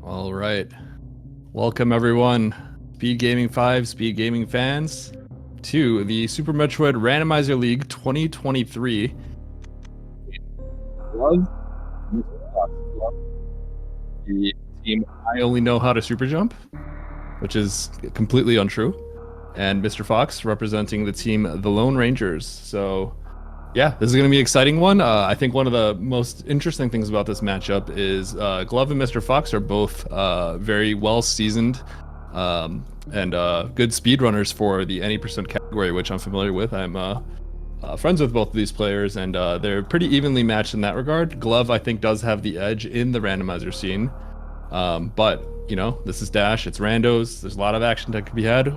All right. Welcome, everyone, Speed Gaming 5, Speed Gaming fans, to the Super Metroid Randomizer League 2023. Love the team I only know how to Superjump, which is completely untrue. And Mr. Fox representing the team The Lone Rangers. So, yeah, this is going to be an exciting one. I think one of the most interesting things about this matchup is Glove and Mr. Fox are both very well seasoned and good speedrunners for the any percent category, which I'm familiar with. I'm friends with both of these players, and they're pretty evenly matched in that regard. Glove, I think, does have the edge in the randomizer scene, but you know, this is Dash. It's randos. There's a lot of action that could be had.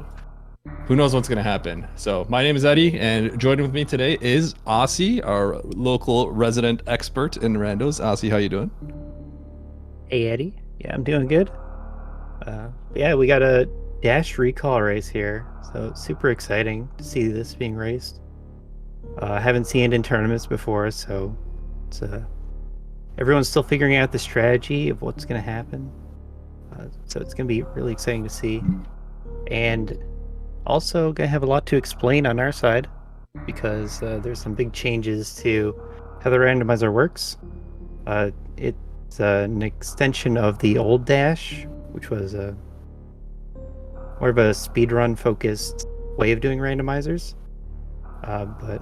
Who knows what's going to happen? So my name is Eddie, and joining with me today is Aussie, our local resident expert in randos. Aussie, how you doing? Hey Eddie, yeah, I'm doing good. Yeah, we got a Dash recall race here, so it's super exciting to see this being raced. I haven't seen it in tournaments before, so it's everyone's still figuring out the strategy of what's going to happen. So it's going to be really exciting to see, and also going to have a lot to explain on our side because there's some big changes to how the randomizer works. It's an extension of the old Dash, which was a more of a speedrun focused way of doing randomizers. But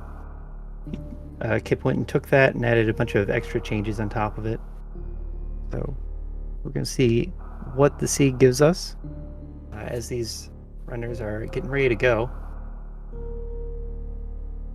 Kip went and took that and added a bunch of extra changes on top of it. So we're going to see what the seed gives us as these runners are getting ready to go.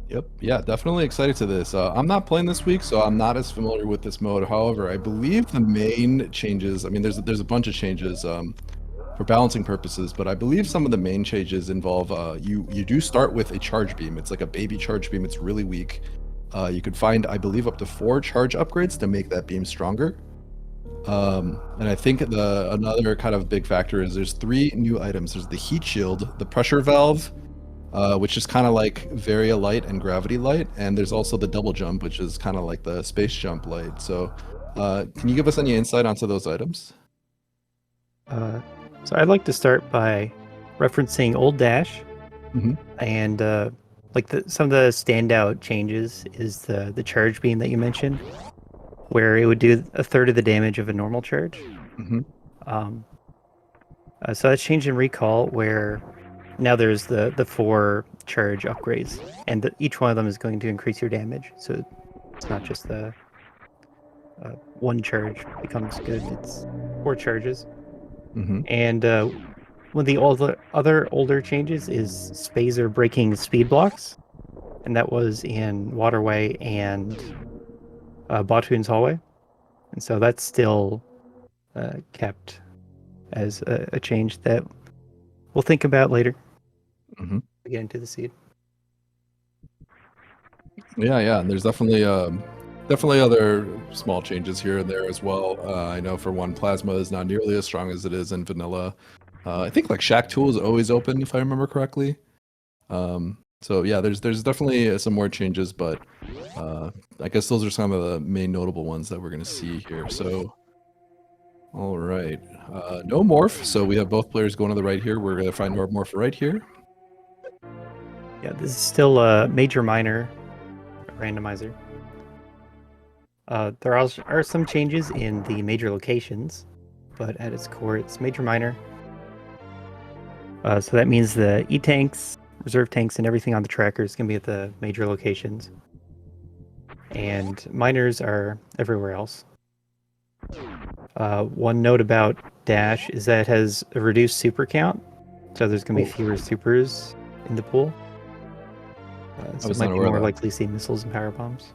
Yep. Yeah, definitely excited to this. I'm not playing this week, so I'm not as familiar with this mode. However, I believe the main changes, I mean, there's a bunch of changes for balancing purposes, but I believe some of the main changes involve you do start with a charge beam. It's like a baby charge beam. It's really weak. You could find, I believe, up to 4 charge upgrades to make that beam stronger. And I think another kind of big factor is there's 3 new items. There's the heat shield, the pressure valve, which is kind of like Varia light and gravity light, and there's also the double jump, which is kind of like the space jump light. So can you give us any insight onto those items? So I'd like to start by referencing Old Dash, and like some of the standout changes is the charge beam that you mentioned, where it would do a third of the damage of a normal charge. So that's changed in Recall, where now there's the 4 charge upgrades, and each one of them is going to increase your damage. So it's not just the one charge becomes good; it's 4 charges. And one of the other older changes is Spazer breaking speed blocks, and that was in Waterway and Batune's Hallway, and so that's still kept as a change that we'll think about later. To get into the seed. Yeah. And there's definitely other small changes here and there as well. I know for one, plasma is not nearly as strong as it is in vanilla. I think like Shack Tool is always open if I remember correctly. So yeah, there's definitely some more changes, but I guess those are some of the main notable ones that we're gonna see here. So all right, no morph. So we have both players going to the right here. We're gonna find our morph right here. Yeah, this is still a major minor randomizer. There are some changes in the major locations, but at its core, it's major minor. So that means the E-tanks, reserve tanks, and everything on the tracker is going to be at the major locations. And minors are everywhere else. One note about Dash is that it has a reduced super count, so there's going to be fewer supers in the pool. So it might be more likely to see missiles and power bombs.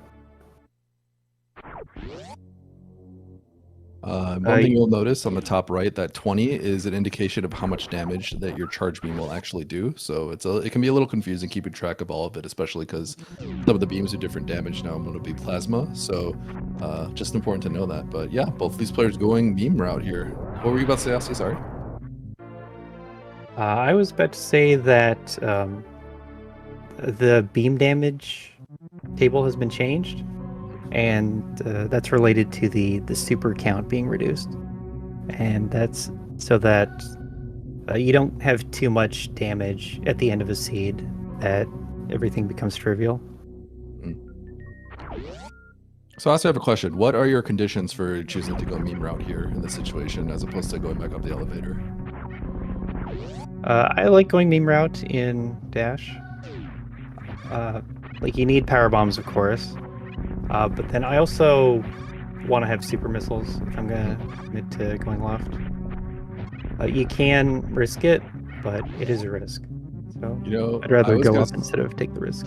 One thing you'll notice on the top right, that 20 is an indication of how much damage that your charge beam will actually do. So it can be a little confusing keeping track of all of it, especially because some of the beams do different damage. Now I'm going to be plasma, so just important to know that. But yeah, both these players going beam route here. What were you about to say, Aussie? Sorry. I was about to say that the beam damage table has been changed, and that's related to the super count being reduced. and that's so that you don't have too much damage at the end of a seed that everything becomes trivial. So I also have a question. What are your conditions for choosing to go meme route here in this situation as opposed to going back up the elevator? I like going meme route in Dash. Like you need power bombs, of course, but then I also want to have super missiles if I'm gonna commit to going left. You can risk it, but it is a risk. So You know, I'd I rather was go gonna up instead of take the risk.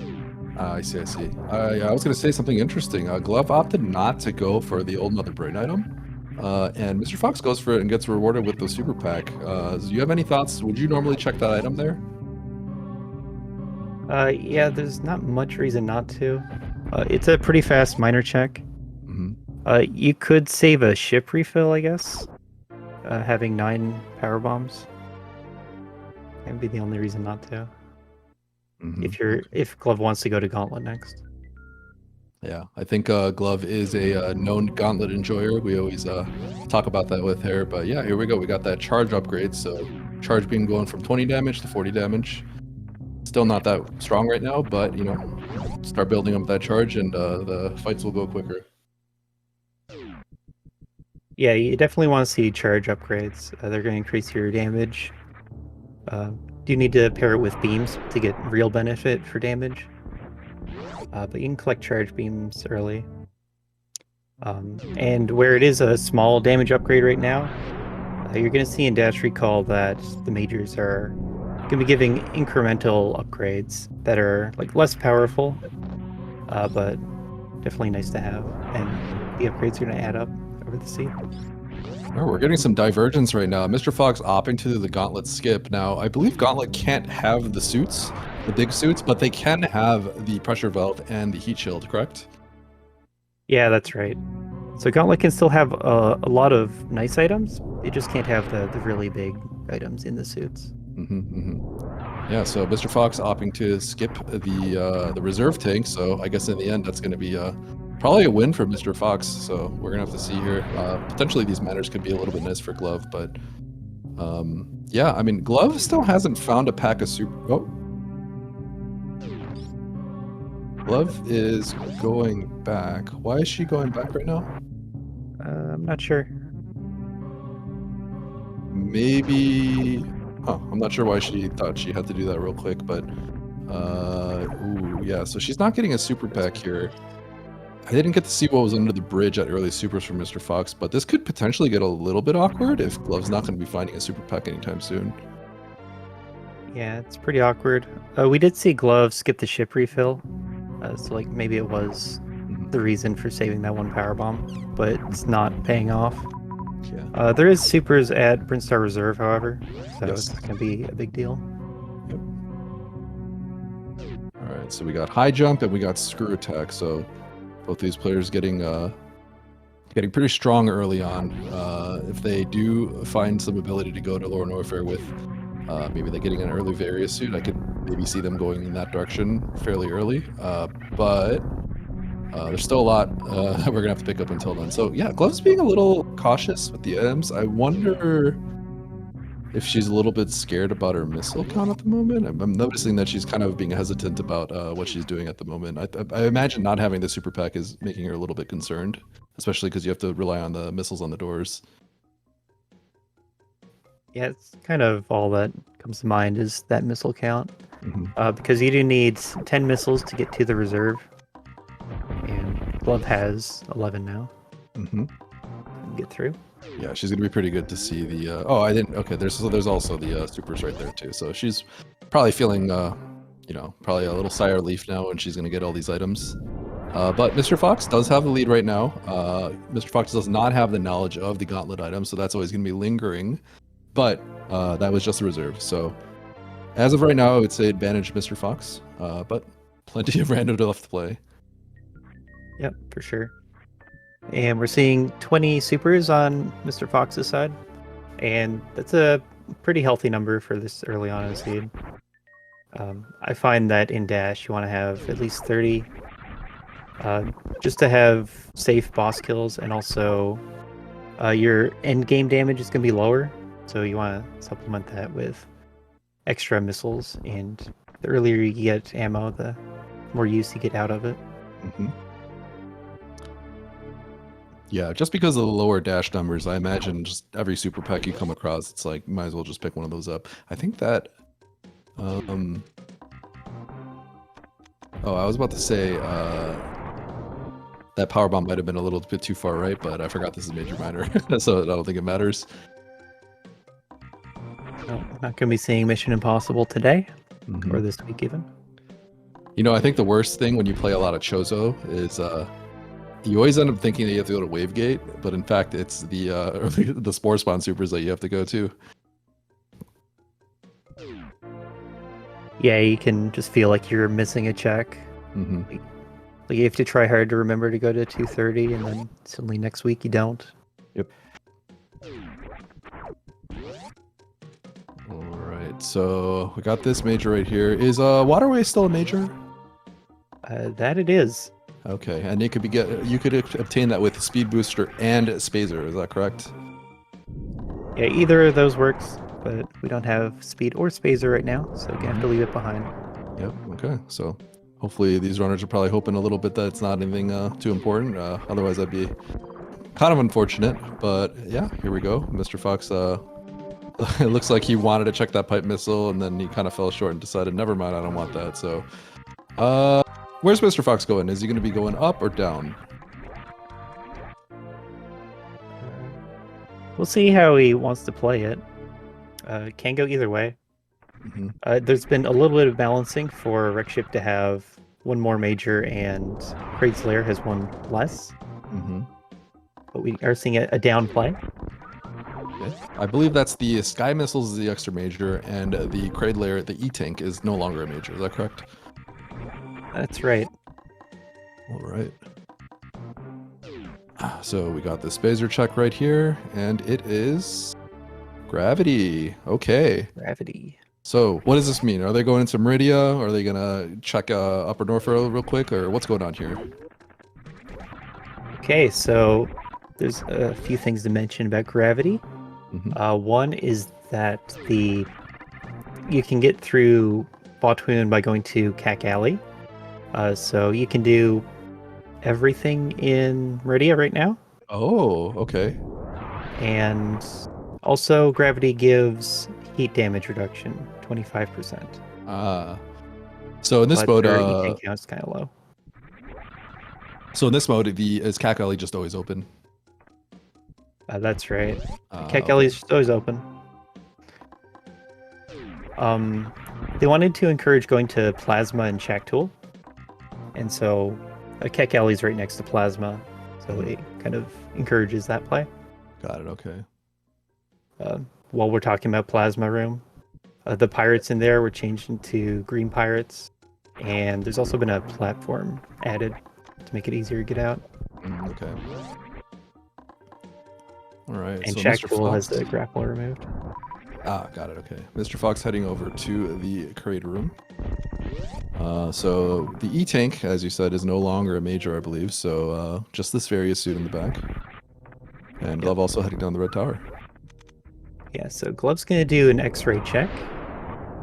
I see, I see. I was going to say something interesting. Glove opted not to go for the Old Mother Brain item, and Mr. Fox goes for it and gets rewarded with the Super Pack. Do you have any thoughts? Would you normally check that item there? Yeah, there's not much reason not to. It's a pretty fast minor check. Mm-hmm. You could save a ship refill, I guess. Having 9 power bombs. That'd be the only reason not to. Mm-hmm. If Glove wants to go to Gauntlet next. Yeah, I think Glove is a known Gauntlet enjoyer. We always talk about that with her. But yeah, here we go. We got that charge upgrade. So charge beam going from 20 damage to 40 damage. Still not that strong right now, but you know, start building up that charge and the fights will go quicker. Yeah, you definitely want to see charge upgrades. They're going to increase your damage. Do you need to pair it with beams to get real benefit for damage? But you can collect charge beams early. And where it is a small damage upgrade right now, you're going to see in Dash Recall that the majors are going to be giving incremental upgrades that are like less powerful, but definitely nice to have. And the upgrades are going to add up over the seed. Oh, we're getting some divergence right now. Mr. Fox opting to do the Gauntlet skip. Now, I believe Gauntlet can't have the suits, the big suits, but they can have the pressure valve and the heat shield, correct? Yeah, that's right. So Gauntlet can still have a lot of nice items. It just can't have the really big items in the suits. Yeah, so Mr. Fox opting to skip the reserve tank. So I guess in the end, that's going to be probably a win for Mr. Fox. So we're gonna have to see here. Potentially these manners could be a little bit nice for Glove, but yeah, I mean Glove still hasn't found a pack of super. Oh, Glove is going back. Why is she going back right now? I'm not sure. Maybe. Huh, I'm not sure why she thought she had to do that real quick, but ooh, yeah. So she's not getting a super pack here. I didn't get to see what was under the bridge at early supers from Mr. Fox, but this could potentially get a little bit awkward if Glove's not going to be finding a super pack anytime soon. Yeah, it's pretty awkward. We did see Glove skip the ship refill, so like maybe it was the reason for saving that one power bomb, but it's not paying off. Yeah. There is supers at Brinstar Reserve, however, so Yes. it's gonna be a big deal. Yep. All right, so we got high jump and we got screw attack. So both these players getting pretty strong early on. If they do find some ability to go to Lorne Warfare with maybe they're getting an early Various suit, I could maybe see them going in that direction fairly early. But there's still a lot that we're gonna have to pick up until then. So yeah, Glove's being a little cautious with the items. I wonder if she's a little bit scared about her missile count at the moment. I'm noticing that she's kind of being hesitant about what she's doing at the moment. I imagine not having the super pack is making her a little bit concerned, especially because you have to rely on the missiles on the doors. Yeah, it's kind of all that comes to mind is that missile count, Mm-hmm. because you do need 10 missiles to get to the reserve, and Glove has 11 now. Mm-hmm. Get through. Yeah, she's gonna be pretty good to see the. Oh, I didn't. Okay, there's also the supers right there too. So she's probably feeling, probably a little sigh of relief now, and she's gonna get all these items. But Mr. Fox does have the lead right now. Mr. Fox does not have the knowledge of the gauntlet item, so that's always gonna be lingering. But that was just a reserve. So as of right now, I would say advantage Mr. Fox. But plenty of random left to play. Yep, for sure. And we're seeing 20 supers on Mr. Fox's side, and that's a pretty healthy number for this early on in the seed. I find that in Dash you want to have at least 30, just to have safe boss kills and also Your end game damage is going to be lower, so you want to supplement that with extra missiles. And the earlier you get ammo, the more use you get out of it. Mm-hmm. Yeah, just because of the lower dash numbers, I imagine just every super pack you come across, it's like, might as well just pick one of those up. I think that... Oh, I was about to say that power bomb might have been a little bit too far right, but I forgot this is major minor, so I don't think it matters. No, not going to be seeing Mission Impossible today, Mm-hmm. or this week even. You know, I think the worst thing when you play a lot of Chozo is you always end up thinking that you have to go to Wavegate, but in fact, it's the Spore Spawn Supers that you have to go to. Yeah, you can just feel like you're missing a check. Mm-hmm. Like you have to try hard to remember to go to 230, and then suddenly next week you don't. Yep. All right, so we got this major right here. Is Waterway still a major? That it is. Okay, and you could you could obtain that with Speed Booster and Spazer. Is that correct? Yeah, either of those works, but we don't have speed or spazer right now, so we're gonna have to leave it behind. Yep. Okay. So hopefully these runners are probably hoping a little bit that it's not anything too important. Otherwise, that'd be kind of unfortunate. But yeah, here we go. Mr. Fox. It looks like he wanted to check that pipe missile, and then he kind of fell short and decided, never mind, I don't want that. So, where's Mr. Fox going? Is he going to be going up or down? We'll see how he wants to play it. Can go either way. Mm-hmm. There's been a little bit of balancing for Wreckship to have one more major, and Kraid's Lair has one less. Mm-hmm. But we are seeing a down play. Okay. I believe that's the Sky Missiles is the extra major, and the Kraid Lair, the E-Tank, is no longer a major. Is that correct? That's right. All right. So we got the Spazer check right here, and it is Gravity. Okay. Gravity. So what does this mean? Are they going into Meridia? Are they going to check Upper Northrow real quick, or what's going on here? Okay, so there's a few things to mention about Gravity. Mm-hmm. One is that you can get through Botwoon by going to Cack Alley. So you can do everything in Meridia right now. Oh, okay. And also Gravity gives heat damage reduction, 25%. So in this mode, E-Tank count's kind of low. So in this mode, is Cack Alley just always open? That's right. Cack Okay. Alley is just always open. They wanted to encourage going to Plasma and Shacktool, and so Cack Alley's right next to Plasma, so it kind of encourages that play. Got it. Okay. While we're talking about Plasma Room, the pirates in there were changed into green pirates, and there's also been a platform added to make it easier to get out. Okay. All right. And so Shacktool has the grapple removed. Got it. Okay. Mr. Fox heading over to the Kraid room. So the E-Tank, as you said, is no longer a major, I believe. So just this various suit in the back. And Glove also heading down the red tower. Yeah, so Glove's going to do an X-ray check.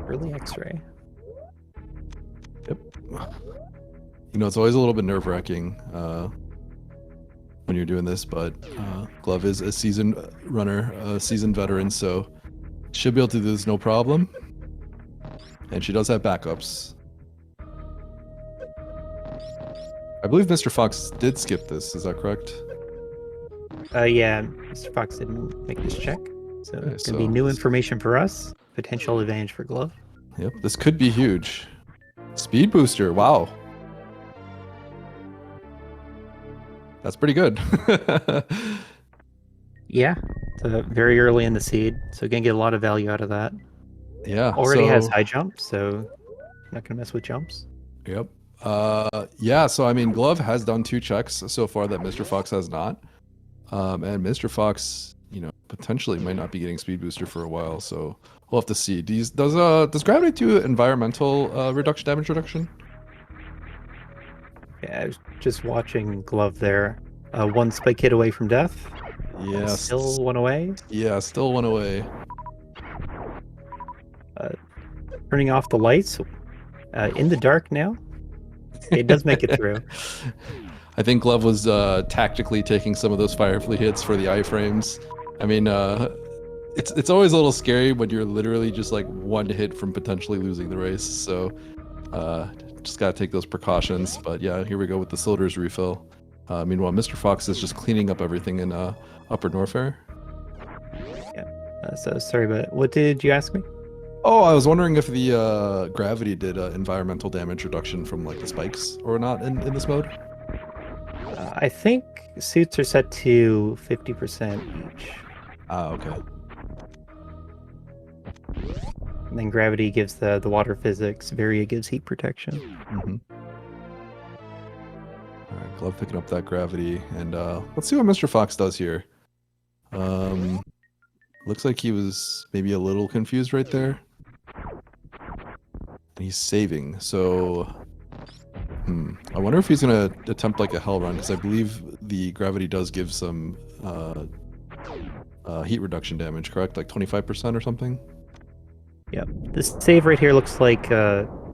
Early X-ray. Yep. You know, it's always a little bit nerve-wracking when you're doing this, but Glove is a seasoned runner, a seasoned veteran, so should be able to do this no problem. And she does have backups. I believe Mr. Fox did skip this, is that correct? Yeah, Mr. Fox didn't make this check. So Okay, it's going to be new information for us. Potential advantage for Glove. Yep, this could be huge. Speed booster, wow. That's pretty good. Yeah, it's very early in the seed, so going to get a lot of value out of that. Yeah. Already has high jump, so I'm not going to mess with jumps. Yep. Yeah, so I mean, Glove has done 2 checks so far that Mr. Fox has not. And Mr. Fox, you know, potentially might not be getting speed booster for a while, so we'll have to see. Does Gravity do environmental damage reduction? Yeah, I was just watching Glove there. One spike hit away from death, Yeah, Still one away. yeah, still one away. Turning off the lights. In the dark now. It does make it through. I think Glove was tactically taking some of those Firefly hits for the iframes. I mean, it's always a little scary when you're literally just like one hit from potentially losing the race. So just gotta take those precautions. But yeah, here we go with the Silder's refill. Meanwhile, Mr. Fox is just cleaning up everything in Upper Norfair. So sorry, but what did you ask me? Oh, I was wondering if the gravity did environmental damage reduction from like the spikes or not in this mode. I think suits are set to 50% each. Ah, okay. And then gravity gives the water physics. Varia gives heat protection. Mm-hmm. All right, Glove picking up that gravity, and let's see what Mr. Fox does here. Looks like he was maybe a little confused right there. And he's saving, so I wonder if he's gonna attempt like a hell run, because I believe the gravity does give some heat reduction damage, correct? Like 25% or something? Yep. This save right here looks like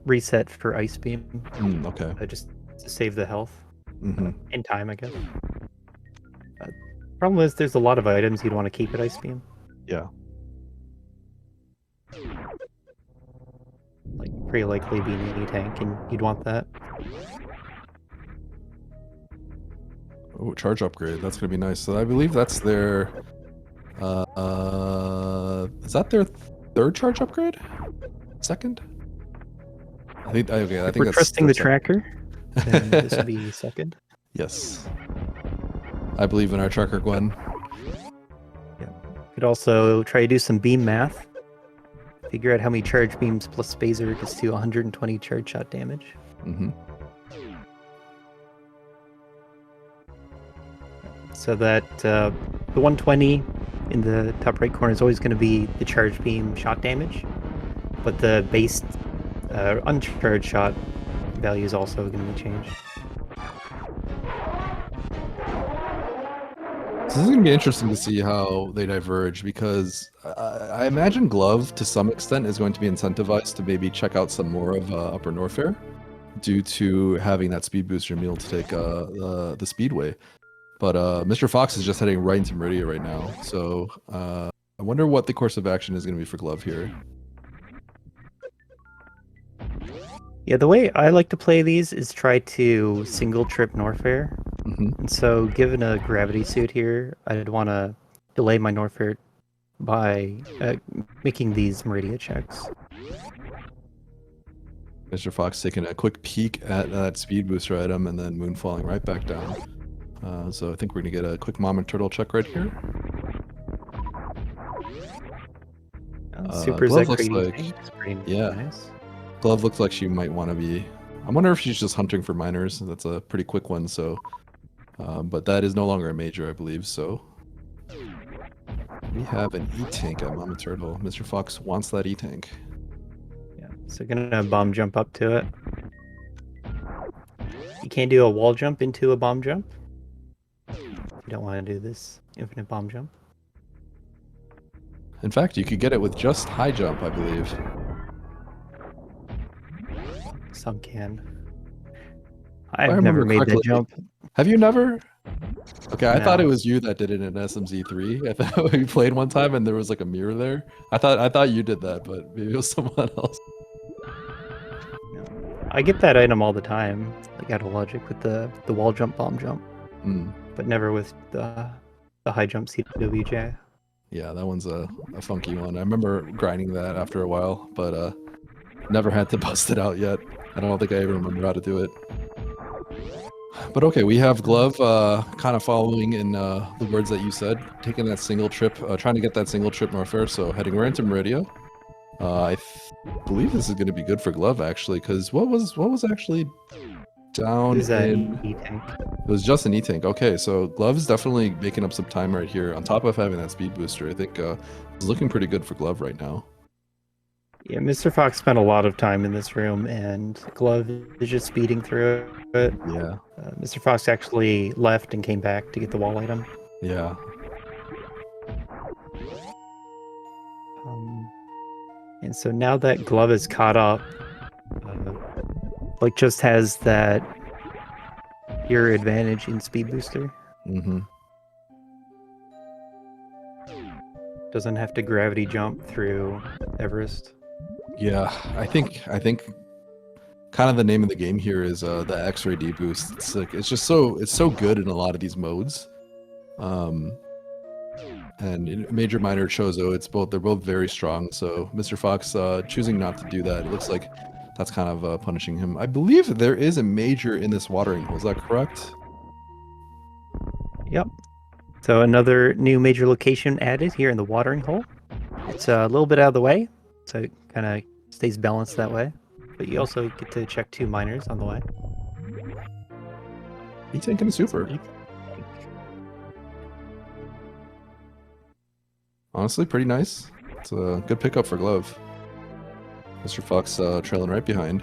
reset for Ice Beam. Okay. Just to save the health. Mm-hmm. In time, I guess. Problem is, there's a lot of items you'd want to keep at Ice Beam. Yeah. Like, pretty likely being an E-tank, and you'd want that. Oh, charge upgrade. That's gonna be nice. So I believe that's their. Is that their third charge upgrade? Second? I think. Okay, I If think we're that's trusting their the tracker, then this would be second. Yes. I believe in our tracker, Gwen. Could also try to do some beam math. Figure out how many charge beams plus Spazer gets to 120 charge shot damage. Mm-hmm. So that the 120 in the top right corner is always going to be the charge beam shot damage, but the base uncharged shot value is also going to be changed. So this is going to be interesting to see how they diverge, because I imagine Glove, to some extent, is going to be incentivized to maybe check out some more of Upper Norfair due to having that speed booster meal to take the Speedway. But Mr. Fox is just heading right into Meridia right now, so I wonder what the course of action is going to be for Glove here. Yeah, the way I like to play these is try to single trip Norfair. Mm-hmm. And so, given a gravity suit here, I'd want to delay my Norfair by making these Meridia checks. Mr. Fox taking a quick peek at that speed booster item and then moon falling right back down. So I think we're going to get a quick Mom and Turtle check right here. Super Glove Zek looks Grady like- tank is pretty yeah. nice. Glove looks like she might want to be... I wonder if she's just hunting for miners. That's a pretty quick one, so... but that is no longer a major, I believe, so... We have an E-tank at Mama Turtle. Mr. Fox wants that E-tank. Yeah, so gonna bomb jump up to it. You can't do a wall jump into a bomb jump. You don't want to do this infinite bomb jump. In fact, you could get it with just high jump, I believe. Some can. I I've remember never made that correctly- jump. Have you never? Okay, I thought No. it was you that did it in SMZ3. I thought we played one time and there was like a mirror there. I thought you did that, but maybe it was someone else. I get that item all the time, like out of logic with the wall jump, bomb jump, Mm. but never with the high jump CWJ. Yeah, that one's a funky one. I remember grinding that after a while, but never had to bust it out yet. I don't think I even remember how to do it. But okay, we have Glove kind of following in the words that you said, taking that single trip, trying to get that single trip Norfair, so heading right into Meridia. I believe this is going to be good for Glove, actually, because what was actually down Is that in... E-tank? It was just an E-tank. Okay, so Glove is definitely making up some time right here. On top of having that speed booster, I think it's looking pretty good for Glove right now. Yeah, Mr. Fox spent a lot of time in this room, and Glove is just speeding through it. Yeah, Mr. Fox actually left and came back to get the wall item. yeah. And so now that Glove is caught up, like just has that pure advantage in speed booster. Mm-hmm. Doesn't have to gravity jump through Everest. Yeah, I think kind of the name of the game here is the X-ray deboost. It's like it's so good in a lot of these modes. And in major minor chozo, they're both very strong. So Mr. Fox choosing not to do that, it looks like that's kind of punishing him. I believe there is a major in this watering hole. Is that correct? Yep. So another new major location added here in the watering hole. It's a little bit out of the way, so it kind of stays balanced that way. But you also get to check 2 miners on the way. E-Tank and a super. Honestly, pretty nice. It's a good pickup for Glove. Mr. Fox trailing right behind.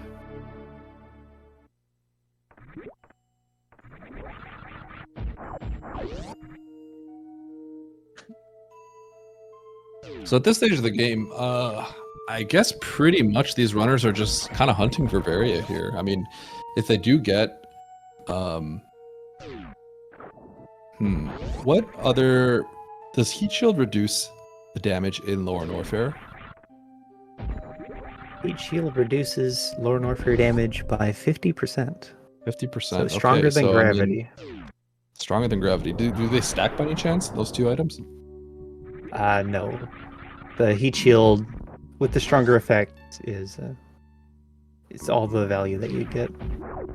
So at this stage of the game, I guess pretty much these runners are just kind of hunting for Varia here. I mean, if they do get... What other... Does Heat Shield reduce the damage in Lower Norfair? Heat Shield reduces Lower Norfair damage by 50%. 50%. So stronger than gravity. I mean, stronger than gravity. Do they stack by any chance, those 2 items? No. The Heat Shield with the stronger effect is it's all the value that you get.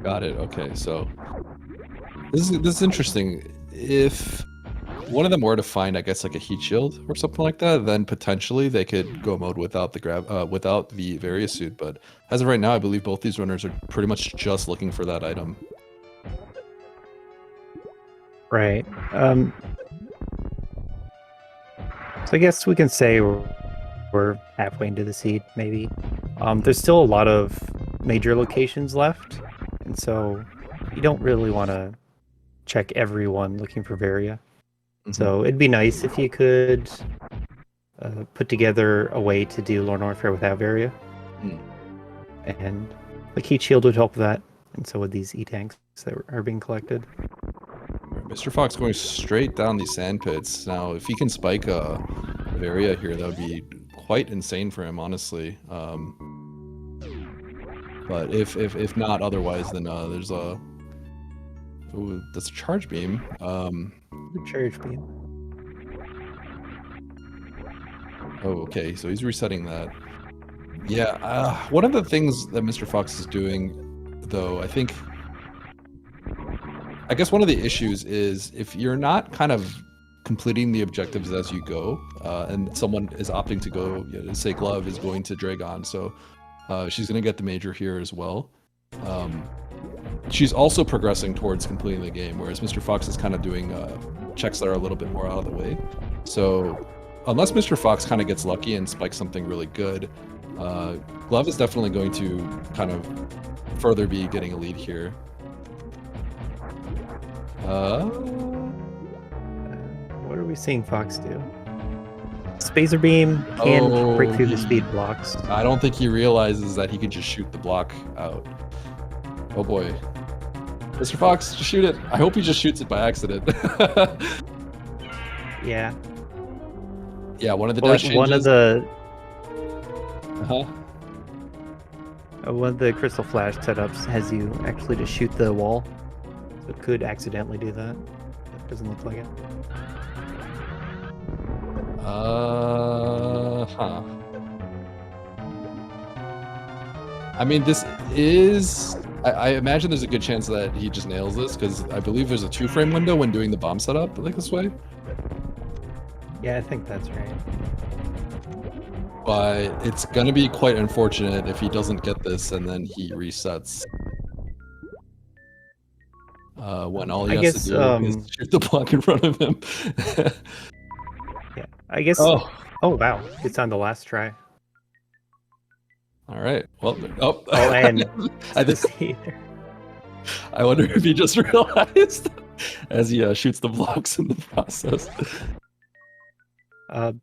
Got it. Okay, so this is interesting. If one of them were to find, I guess, like a Heat Shield or something like that, then potentially they could go mode without the Varia suit. But as of right now, I believe both these runners are pretty much just looking for that item. Right. So I guess we can say we're halfway into the seed, maybe. There's still a lot of major locations left, and so you don't really want to check everyone looking for Varia. Mm-hmm. So it'd be nice if you could put together a way to do Lower Norfair without Varia. And the Heat Shield would help with that, and so would these E-Tanks that are being collected. Mr. Fox going straight down these sand pits. Now, if he can spike a Varia here, that would be quite insane for him, honestly. But if not otherwise, then there's a... Ooh, that's a charge beam. Charge beam. Oh, okay. So he's resetting that. Yeah. One of the things that Mr. Fox is doing, though, I guess one of the issues is if you're not kind of completing the objectives as you go, and someone is opting to go, say Glove is going to Dragon, so she's going to get the major here as well. She's also progressing towards completing the game, whereas Mr. Fox is kind of doing checks that are a little bit more out of the way. So unless Mr. Fox kind of gets lucky and spikes something really good, Glove is definitely going to kind of further be getting a lead here. What are we seeing Fox do? Spacer Beam can break through the speed blocks. I don't think he realizes that he can just shoot the block out. Oh boy. Mr. Fox, just shoot it. I hope he just shoots it by accident. Yeah. Yeah, one of the dash changes. One of the... Uh-huh. One of the Crystal Flash setups has you actually just shoot the wall. So it could accidentally do that. It doesn't look like it. I mean, this is... I imagine there's a good chance that he just nails this, because I believe there's a 2-frame window when doing the bomb setup, like this way. Yeah, I think that's right. But it's going to be quite unfortunate if he doesn't get this and then he resets. When all he has to do is shoot the block in front of him. Yeah, I guess... Oh, wow. It's on the last try. All right. Well, and I wonder if he just realized as he shoots the blocks in the process. But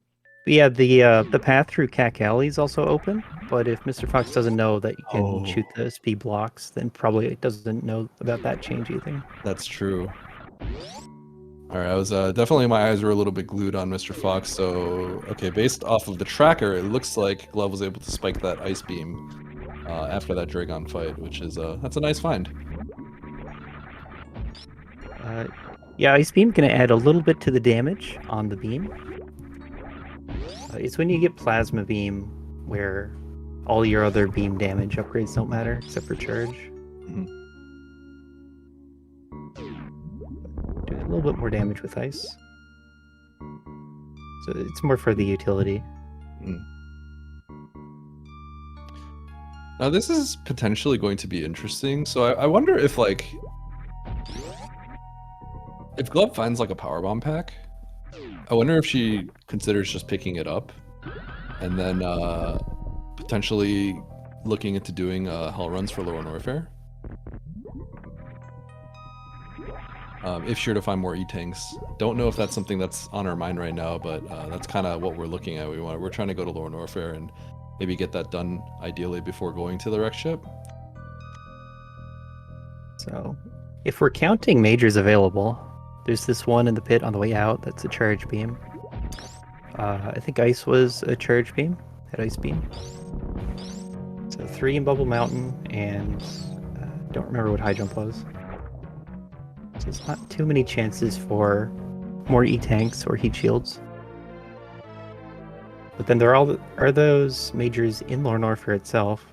But yeah, the path through Cack Alley is also open. But if Mr. Fox doesn't know that you can shoot the speed blocks, then probably it doesn't know about that change either. That's true. All right, I was definitely, my eyes were a little bit glued on Mr. Fox. So, okay, based off of the tracker, it looks like Glove was able to spike that ice beam after that Dragon fight, which is that's a nice find. Yeah, Ice Beam gonna add a little bit to the damage on the beam. It's when you get Plasma Beam where all your other beam damage upgrades don't matter except for charge. Mhm. Doing a little bit more damage with ice. So it's more for the utility. Now this is potentially going to be interesting. So I wonder if like, if Glove finds like a power bomb pack, I wonder if she considers just picking it up and then potentially looking into doing hell runs for Lower Norfair. If she were to find more E-tanks. Don't know if that's something that's on our mind right now, but that's kind of what we're looking at. We're trying to go to Lower Norfair and maybe get that done ideally before going to the wreck ship. So if we're counting majors available, there's this one in the pit on the way out that's a charge beam. I think ice was a charge beam, had ice beam. So 3 in Bubble Mountain, and don't remember what high jump was. So there's not too many chances for more E-tanks or heat shields. But then there are those majors in Lower Norfair itself.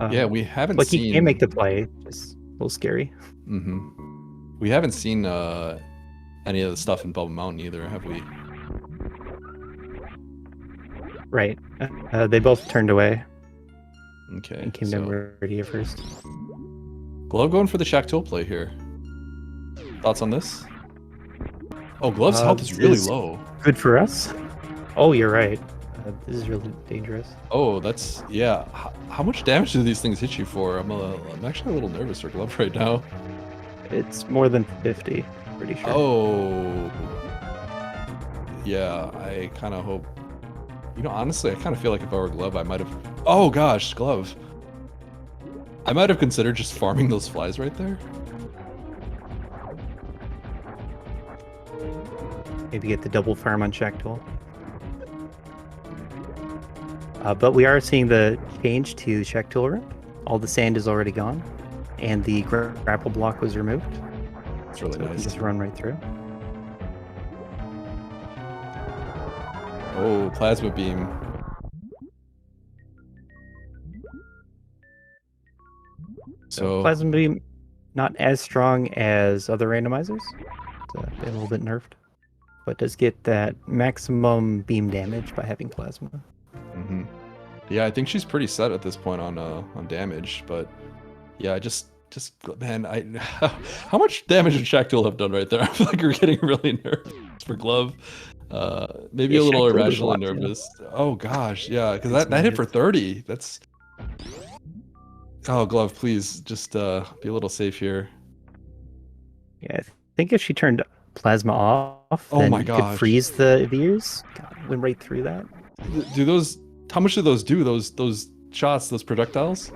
Yeah, we haven't like seen... he can make the play, just a little scary. Mm-hmm. We haven't seen any of the stuff in Bubble Mountain either, have we? Right. They both turned away. Okay. And came down ready at first. Glove going for the Shacktool play here. Thoughts on this? Oh, Glove's health is really low. Good for us. Oh, you're right. This is really dangerous. Oh, that's... Yeah. How much damage do these things hit you for? I'm actually a little nervous for Glove right now. It's more than 50, pretty sure. Oh. Yeah, I kind of hope... You know, honestly, I kind of feel like if I were Glove, I might have... Oh, gosh, Glove. I might have considered just farming those flies right there. Maybe get the double farm on Shacktool. But we are seeing the change to Shacktool ramp. All the sand is already gone, and the grapple block was removed. It's really nice. Just run right through. Oh, Plasma Beam. So Plasma Beam, not as strong as other randomizers. It's a little bit nerfed, but does get that maximum beam damage by having Plasma. Mm-hmm. Yeah, I think she's pretty set at this point on damage, but yeah, just man, how much damage would Shacktool have done right there? I feel like we're getting really nervous for Glove. Maybe a little irrationally nervous. Yeah. Oh gosh, yeah, because that hit for 30. That's... Oh, Glove, please just be a little safe here. Yeah, I think if she turned Plasma off, then you could freeze the Veers. God, went right through that. Do those? How much do those do? Those shots, those projectiles?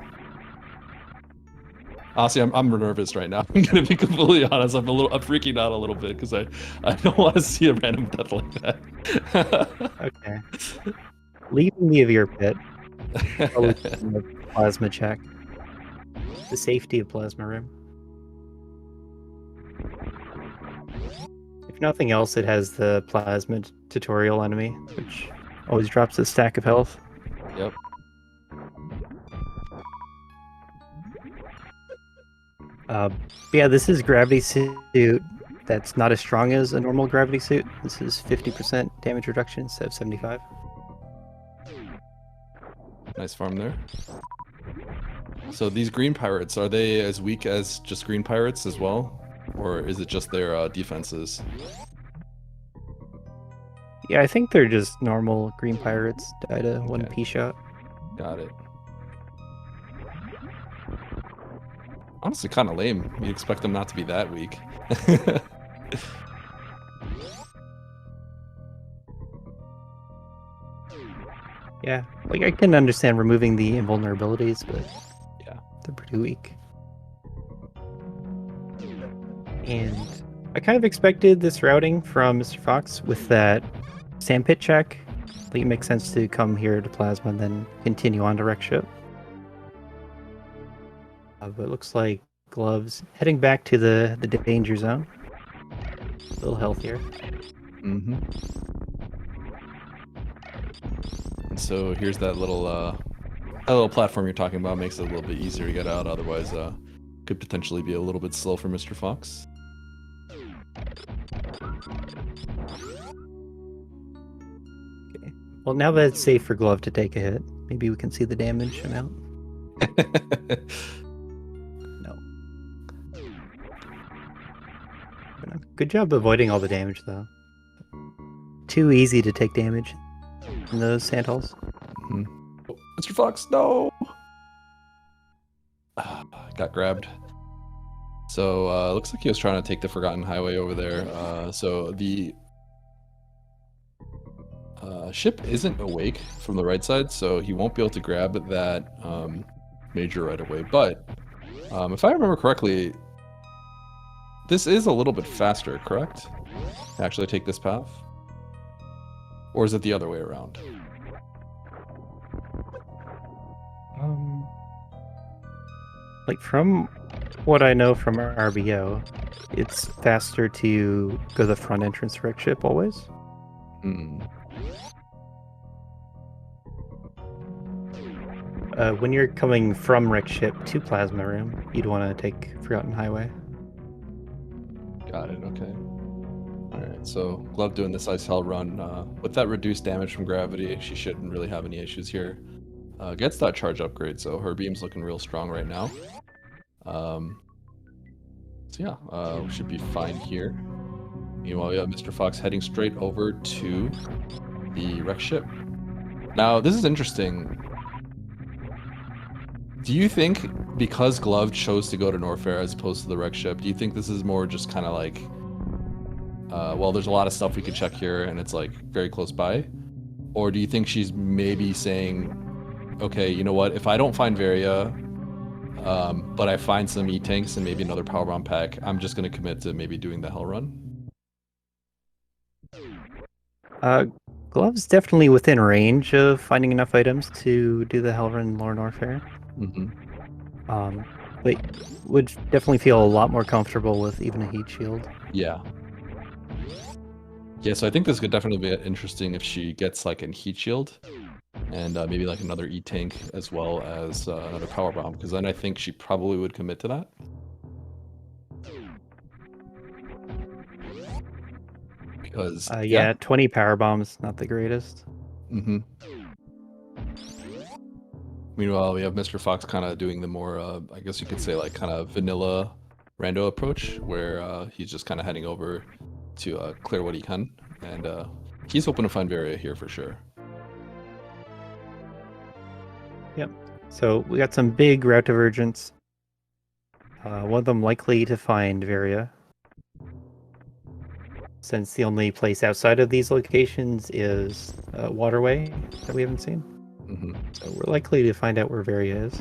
Honestly, I'm nervous right now. I'm gonna be completely honest. I'm freaking out a little bit because I don't want to see a random death like that. Okay. Leaving the Veer pit. Plasma check. The safety of Plasma Rim. If nothing else, it has the Plasma tutorial enemy, which always drops a stack of health. Yep. Yeah, this is Gravity Suit that's not as strong as a normal Gravity Suit. This is 50% damage reduction instead of 75. Nice farm there. So these green pirates, are they as weak as just green pirates as well? Or is it just their defenses? Yeah, I think they're just normal green pirates. Died a 1p shot. Got it. Honestly, kind of lame. You'd expect them not to be that weak. Yeah, like I can understand removing the invulnerabilities, but Yeah. they're pretty weak. And I kind of expected this routing from Mr. Fox with that sandpit check. I think it makes sense to come here to Plasma and then continue on to Wreck Ship. But it looks like Gloves heading back to the danger zone. A little healthier. Mm-hmm. And so here's that little platform you're talking about. Makes it a little bit easier to get out. Otherwise, could potentially be a little bit slow for Mr. Fox. Okay. Well, now that it's safe for Glove to take a hit, maybe we can see the damage amount. No. Good job avoiding all the damage, though. Too easy to take damage in those sandholes. Mm-hmm. Oh, Mr. Fox, no! Got grabbed. So looks like he was trying to take the Forgotten Highway over there. So the ship isn't awake from the right side, so he won't be able to grab that major right away. But if I remember correctly, this is a little bit faster, correct? To actually take this path? Or is it the other way around? Like from what I know from RBO, it's faster to go the front entrance wreck ship always. Hmm. When you're coming from wreck ship to Plasma Room, you'd want to take Forgotten Highway. Got it, okay. Alright, so Glove doing this ice hell run. With that reduced damage from gravity, she shouldn't really have any issues here. Gets that charge upgrade, so her beam's looking real strong right now. So yeah, we should be fine here. Meanwhile, we have Mr. Fox heading straight over to the wreck ship. Now, this is interesting. Do you think because Glove chose to go to Norfair as opposed to the wreck ship, do you think this is more just kind of like, well, there's a lot of stuff we can check here and it's like very close by? Or do you think she's maybe saying, okay, you know what, if I don't find Varia, but I find some E-tanks and maybe another power bomb pack, I'm just going to commit to maybe doing the hell run? Glove's definitely within range of finding enough items to do the hell run Lore Norfair. Mm-hmm. But would definitely feel a lot more comfortable with even a heat shield. Yeah. Yeah, so I think this could definitely be interesting if she gets like a heat shield and maybe like another E-tank as well as another power bomb, because then I think she probably would commit to that. Because yeah, 20 power bombs, not the greatest. Mm-hmm. Meanwhile, we have Mr. Fox kind of doing the more, I guess you could say, like kind of vanilla Rando approach, where he's just kind of heading over to clear what he can, and he's hoping to find Varia here for sure. Yep. So we got some big route divergence. One of them likely to find Varia, since the only place outside of these locations is Waterway that we haven't seen. Mm-hmm. So we're likely to find out where Varia is.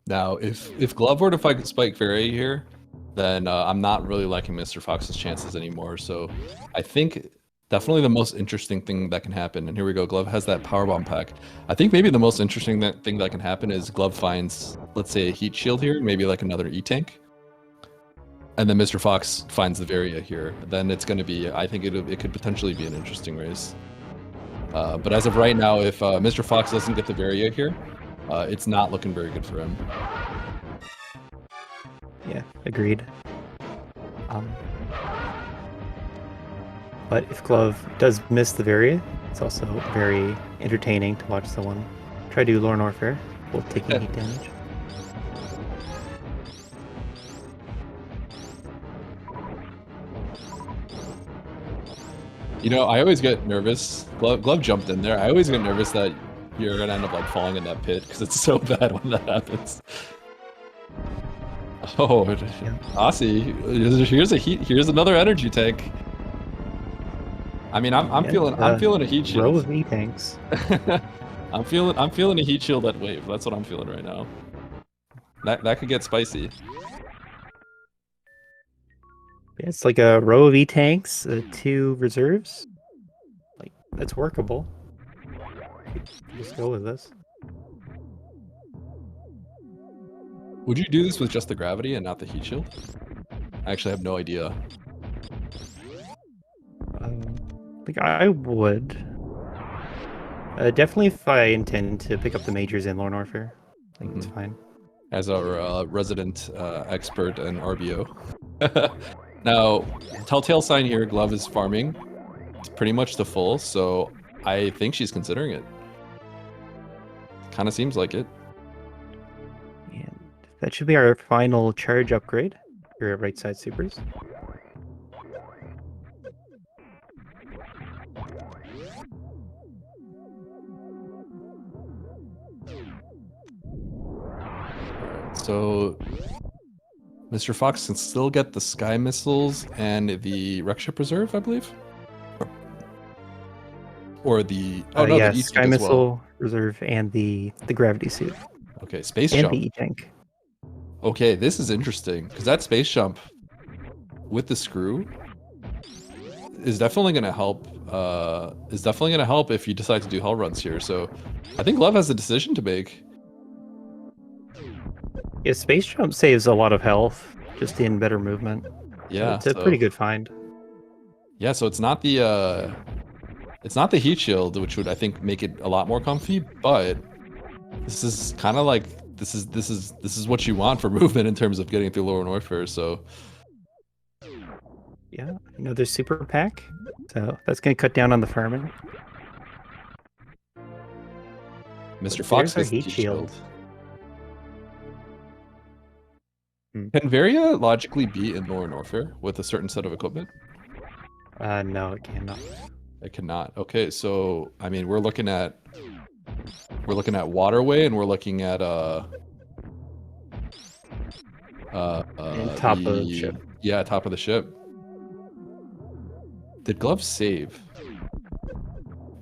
Now, if Glove were to spike Varia here, then I'm not really liking Mr. Fox's chances anymore. So I think definitely the most interesting thing that can happen, and here we go, Glove has that powerbomb pack. I think maybe the most interesting thing that can happen is Glove finds, let's say, a heat shield here, maybe like another E-tank. And then Mr. Fox finds the Varia here. Then it's going to be, I think it could potentially be an interesting race. But as of right now, if Mr. Fox doesn't get the Varia here, it's not looking very good for him. Yeah, agreed. But if Glove does miss the Varia, it's also very entertaining to watch someone try to do Lore Norfair while taking heat damage. You know, I always get nervous. Glove jumped in there. I always get nervous that you're gonna end up like falling in that pit because it's so bad when that happens. Oh, yeah. Aussie, here's another energy tank. I mean, I'm Yeah, feeling a heat row shield. of E-tanks. I'm feeling a heat shield at wave. That's what I'm feeling right now. That could get spicy. Yeah, it's like a row of E-tanks, 2 reserves. Like, that's workable. Just go with this. Would you do this with just the gravity and not the heat shield? I actually have no idea. Like I would. Definitely if I intend to pick up the majors in Lorne Warfare. I think it's fine. As our resident expert and RBO. Now, telltale sign here, Glove is farming. It's pretty much the full, so I think she's considering it. Kind of seems like it. And that should be our final charge upgrade for right side supers. So Mr. Fox can still get the Sky Missiles and the Wreck Ship Reserve, I believe? Or the... Oh, no, yeah, the Sky E-Tank as Missile well. Reserve and the Gravity Suit. Okay, Space and Jump. the E-Tank. Okay, this is interesting, because that Space Jump with the screw is definitely going to help. Is definitely going to help if you decide to do Hell runs here. So I think Love has a decision to make. Yeah, Space Jump saves a lot of health, just in better movement. Yeah, It's a pretty good find. Yeah, so it's not the heat shield, which would I think make it a lot more comfy, but this is kind of like this is what you want for movement in terms of getting through Lorne Warfare. So yeah, another super pack, so that's gonna cut down on the farming. Mr. Fox has heat shield. Can Varia logically be in Lorne Warfare with a certain set of equipment? No, it cannot. It cannot. Okay, so I mean we're looking at Waterway and we're looking at top of the ship. Yeah, top of the ship. Did Glove save?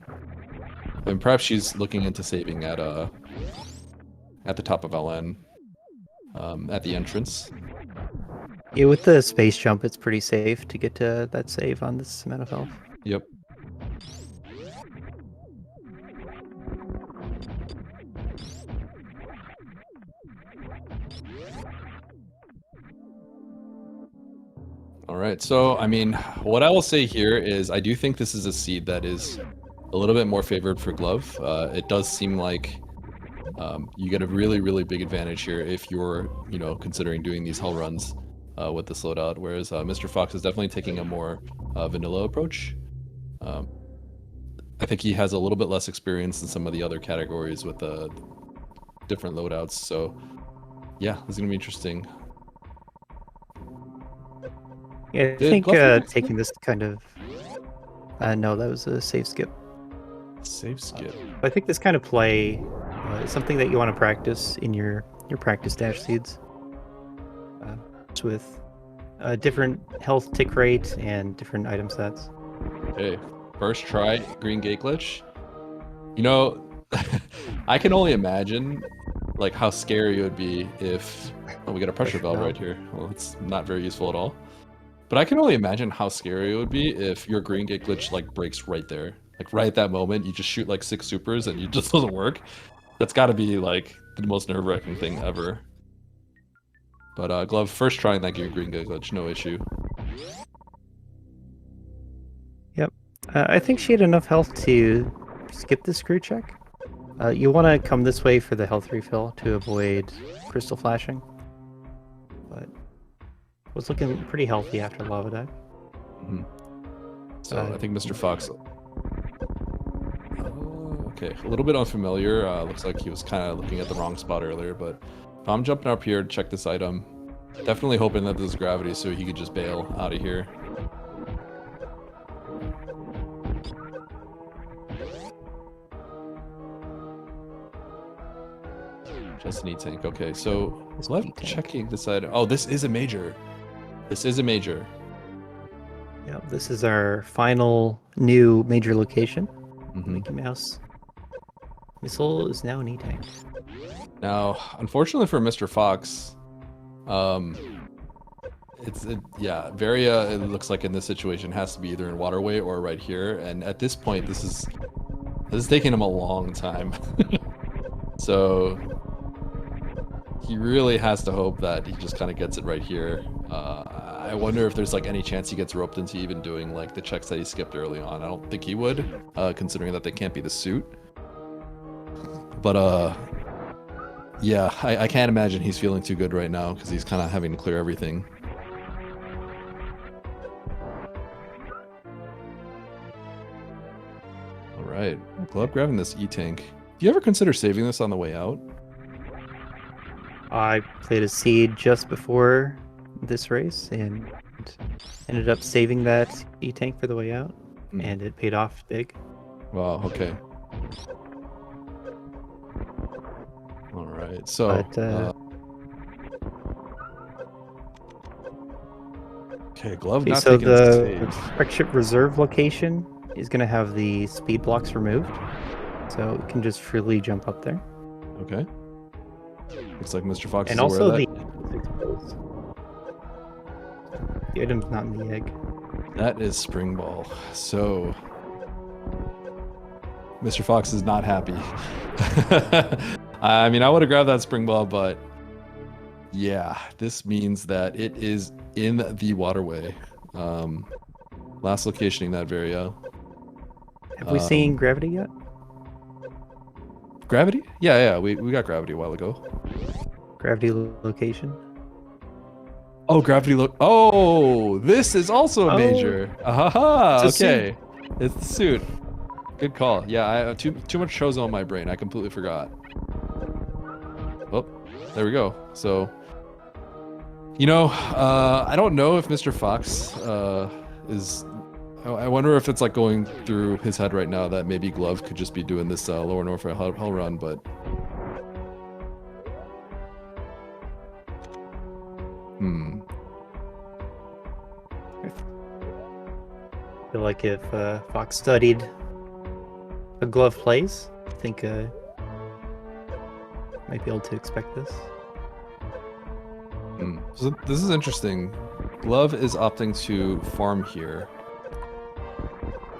I mean, perhaps she's looking into saving at the top of LN, at the entrance. Yeah, with the Space Jump, it's pretty safe to get to that save on this amount of health. Yep. All right, so I mean, what I will say here is I do think this is a seed that is a little bit more favored for Glove. It does seem like you get a really, really big advantage here if you're, considering doing these Hell runs with this loadout, whereas Mr. Fox is definitely taking a more vanilla approach. I think he has a little bit less experience in some of the other categories with different loadouts, so yeah, this is going to be interesting. Yeah, I think taking this kind of... no, that was a safe skip. Safe skip. I think this kind of play is something that you want to practice in your practice dash seeds. With different health tick rate and different item sets. Okay, first try, green gate glitch. I can only imagine like how scary it would be if... Oh, we got a pressure valve right here. Well, it's not very useful at all. But I can only imagine how scary it would be if your green gate glitch like breaks right there. Like right at that moment, you just shoot like 6 supers and it just doesn't work. That's got to be like the most nerve-wracking thing ever. But Glove, first trying that green gate glitch, no issue. Yep. I think she had enough health to skip the screw check. You want to come this way for the health refill to avoid crystal flashing. But was looking pretty healthy after Lava Dive. Mm-hmm. So I think Mr. Fox... okay, a little bit unfamiliar. Looks like he was kind of looking at the wrong spot earlier, but if I'm jumping up here to check this item, definitely hoping that there's gravity so he could just bail out of here. Just an E-Tank. Okay, so left checking this item. Oh, this is a major. This is a major. Yep. this is our final new major location. Mhm. Mickey Mouse missile is now an E-tank. Now, unfortunately for Mr. Fox, Varia, it looks like in this situation has to be either in waterway or right here. And at this point, this is taking him a long time. So he really has to hope that he just kind of gets it right here. I wonder if there's like any chance he gets roped into even doing like the checks that he skipped early on. I don't think he would, considering that they can't be the suit. But yeah, I can't imagine he's feeling too good right now because he's kind of having to clear everything. All right, Glove grabbing this E-tank. Do you ever consider saving this on the way out? I played a seed just before this race and ended up saving that E-tank for the way out, and it paid off big. Wow, okay. All right, so... okay, Glove not so taking a save. Wreck Ship Reserve location is going to have the speed blocks removed, so it can just freely jump up there. Okay. Looks like Mr. Fox And is aware also of the that. exposed. The item's not in the egg. That is Spring Ball. So Mr. Fox is not happy. I mean, I would have grabbed that Spring Ball, but yeah, this means that it is in the waterway. Last locationing that Varia. Have we seen Gravity yet? Gravity? Yeah, we got Gravity a while ago. Gravity location? Oh, Gravity look. Oh, this is also a major. Aha, It's a okay. It's the suit. Good call. Yeah, I have too much Chozo on my brain. I completely forgot. Oh, there we go. So, you know, I don't know if Mr. Fox is... I wonder if it's like going through his head right now that maybe Glove could just be doing this Lower Norfolk Hell run, but... I feel like if Fox studied a Glove plays, I think might be able to expect this. So this is interesting. Glove is opting to farm here.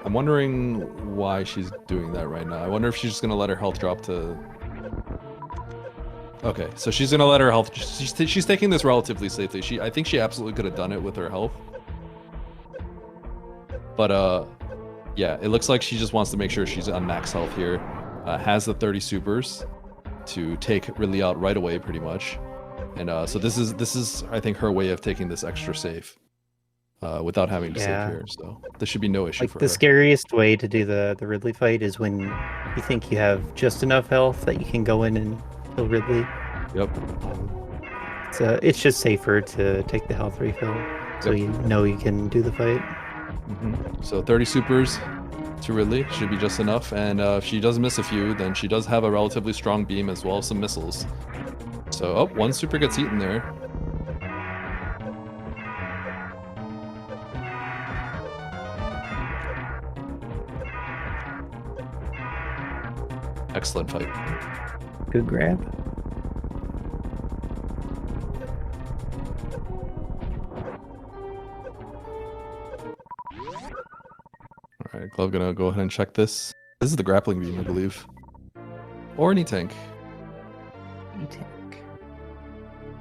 I'm wondering why she's doing that right now. I wonder if she's just gonna let her health drop to... Okay, so she's gonna let her health... She's taking this relatively safely. I think she absolutely could have done it with her health. But yeah, it looks like she just wants to make sure she's on max health here. Has the 30 supers to take Ridley out right away, pretty much. And so this is I think her way of taking this extra safe. Without having to save here, so there should be no issue for her. The scariest way to do the Ridley fight is when you think you have just enough health that you can go in and kill Ridley. Yep. So it's just safer to take the health refill, so you know you can do the fight. So 30 supers to Ridley should be just enough, and if she does miss a few, then she does have a relatively strong beam as well as some missiles. So, one super gets eaten there. Excellent fight. Good grab. Alright, Glove gonna go ahead and check this. This is the grappling beam, I believe. Or an E-tank. E-tank.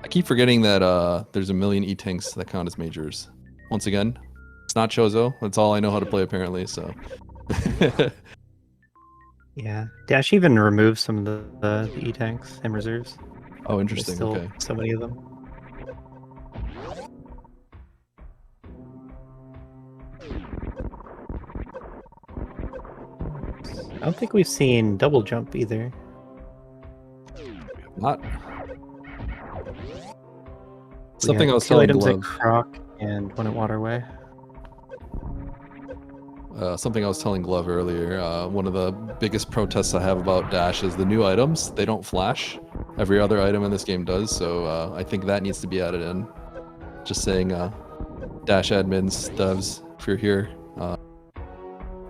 I keep forgetting that there's a million E-tanks that count as majors. Once again, it's not Chozo. That's all I know how to play apparently, so... Yeah, Dash even removed some of the E-tanks and reserves. Oh, interesting. There's still okay. so many of them. I don't think we've seen double jump either. Not. Something I was two telling items Glove. at Croc and one at Waterway. Something I was telling Glove earlier. One of the biggest protests I have about Dash is the new items. They don't flash. Every other item in this game does, so I think that needs to be added in. Just saying, Dash admins, devs, if you're here,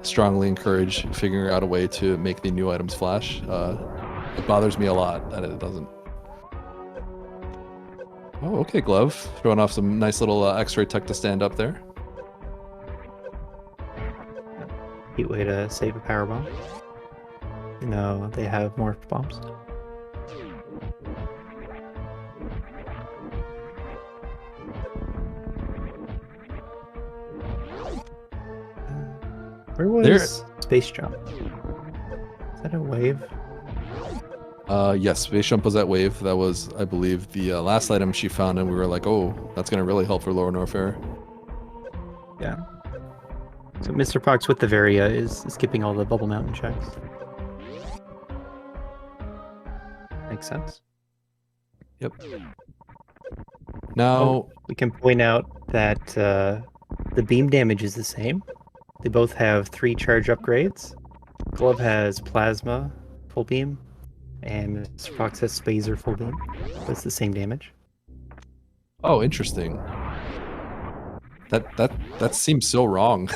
strongly encourage figuring out a way to make the new items flash. It bothers me a lot that it doesn't. Oh, okay, Glove. Showing off some nice little X-ray tech to stand up there. Cute way to save a power bomb. No, they have more bombs. Where was Space Jump? Is that a wave? Yes, Space Jump was that wave. That was, I believe, the last item she found, and we were like, oh, that's going to really help for Lower Norfair. Yeah. So Mr. Fox with the Varia is skipping all the Bubble Mountain checks. Makes sense. Yep. Now, we can point out that the beam damage is the same. They both have 3 charge upgrades. Glove has Plasma full beam, and Mr. Fox has Spazer full beam. That's the same damage. oh, interesting. That seems so wrong.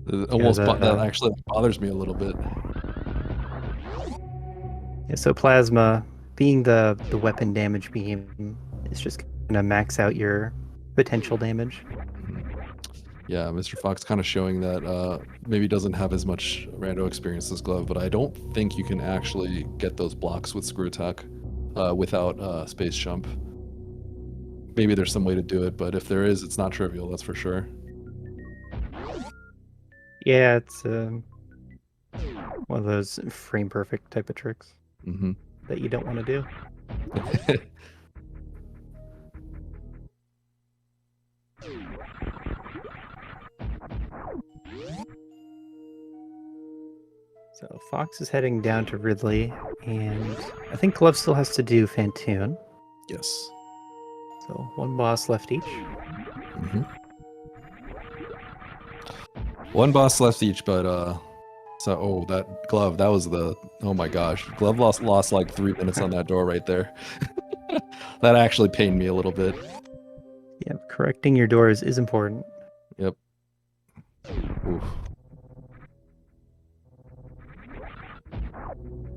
That actually bothers me a little bit. Yeah, so Plasma, being the weapon damage beam, is just gonna max out your potential damage. Yeah, Mr. Fox kind of showing that maybe doesn't have as much rando experience as Glove, but I don't think you can actually get those blocks with Screw Attack without Space Jump. Maybe there's some way to do it, but if there is, it's not trivial, that's for sure. Yeah, it's one of those frame perfect type of tricks that you don't want to do. So Fox is heading down to Ridley, and I think Glove still has to do Fantoon. Yes. So 1 boss left each. One boss left each, but so that Glove, that was the, oh my gosh, Glove lost like 3 minutes on that door right there. That actually pained me a little bit. Yeah, correcting your doors is important. Yep. Oof.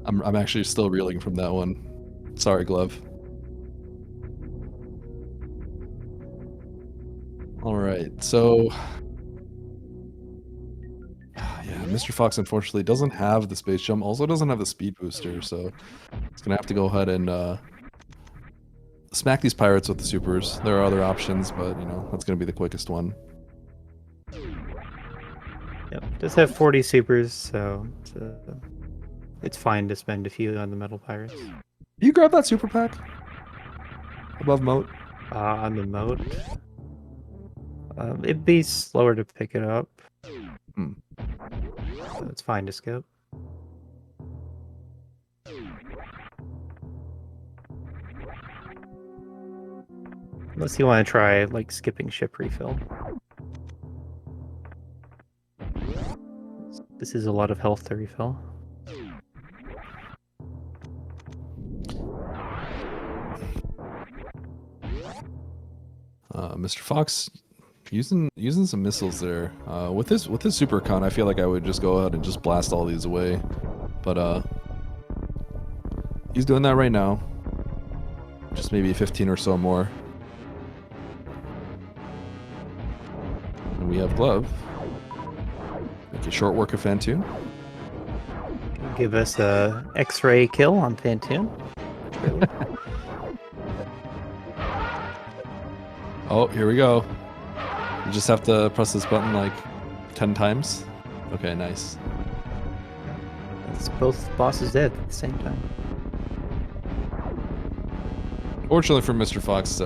I'm actually still reeling from that one. Sorry, Glove. All right, so yeah, Mr. Fox unfortunately doesn't have the Space Jump, also doesn't have the Speed Booster, so he's gonna have to go ahead and smack these pirates with the supers. There are other options, but you know, that's gonna be the quickest one. Yep, does have 40 supers, so it's fine to spend a few on the metal pirates. You grab that super pack above moat. On the moat, it'd be slower to pick it up. So it's fine to skip. Unless you want to try like skipping ship refill. This is a lot of health to refill. Mr. Fox using some missiles there. With his super con, I feel like I would just go ahead and just blast all these away. But he's doing that right now. Just maybe 15 or so more. And we have Glove. Make a short work of Fantoon. Give us a X-ray kill on Fantoon. Oh, here we go. You just have to press this button like 10 times. Okay, nice. It's both bosses dead at the same time. Fortunately for Mr. Fox,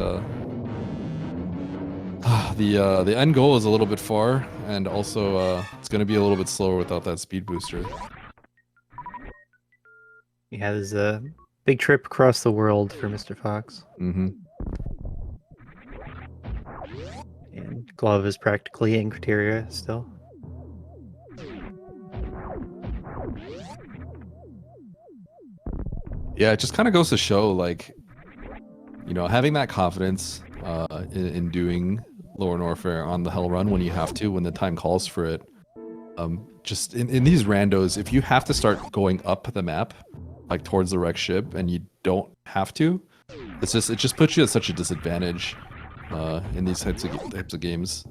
the end goal is a little bit far, and also it's going to be a little bit slower without that speed booster. Yeah, there's a big trip across the world for Mr. Fox. Mm-hmm. And Glove is practically in criteria still. Yeah, it just kind of goes to show, like, you know, having that confidence in doing Lone Warfare on the Hell Run when you have to, when the time calls for it. Just in these randos, if you have to start going up the map, like towards the wrecked ship, and you don't have to, it just puts you at such a disadvantage in these types of games.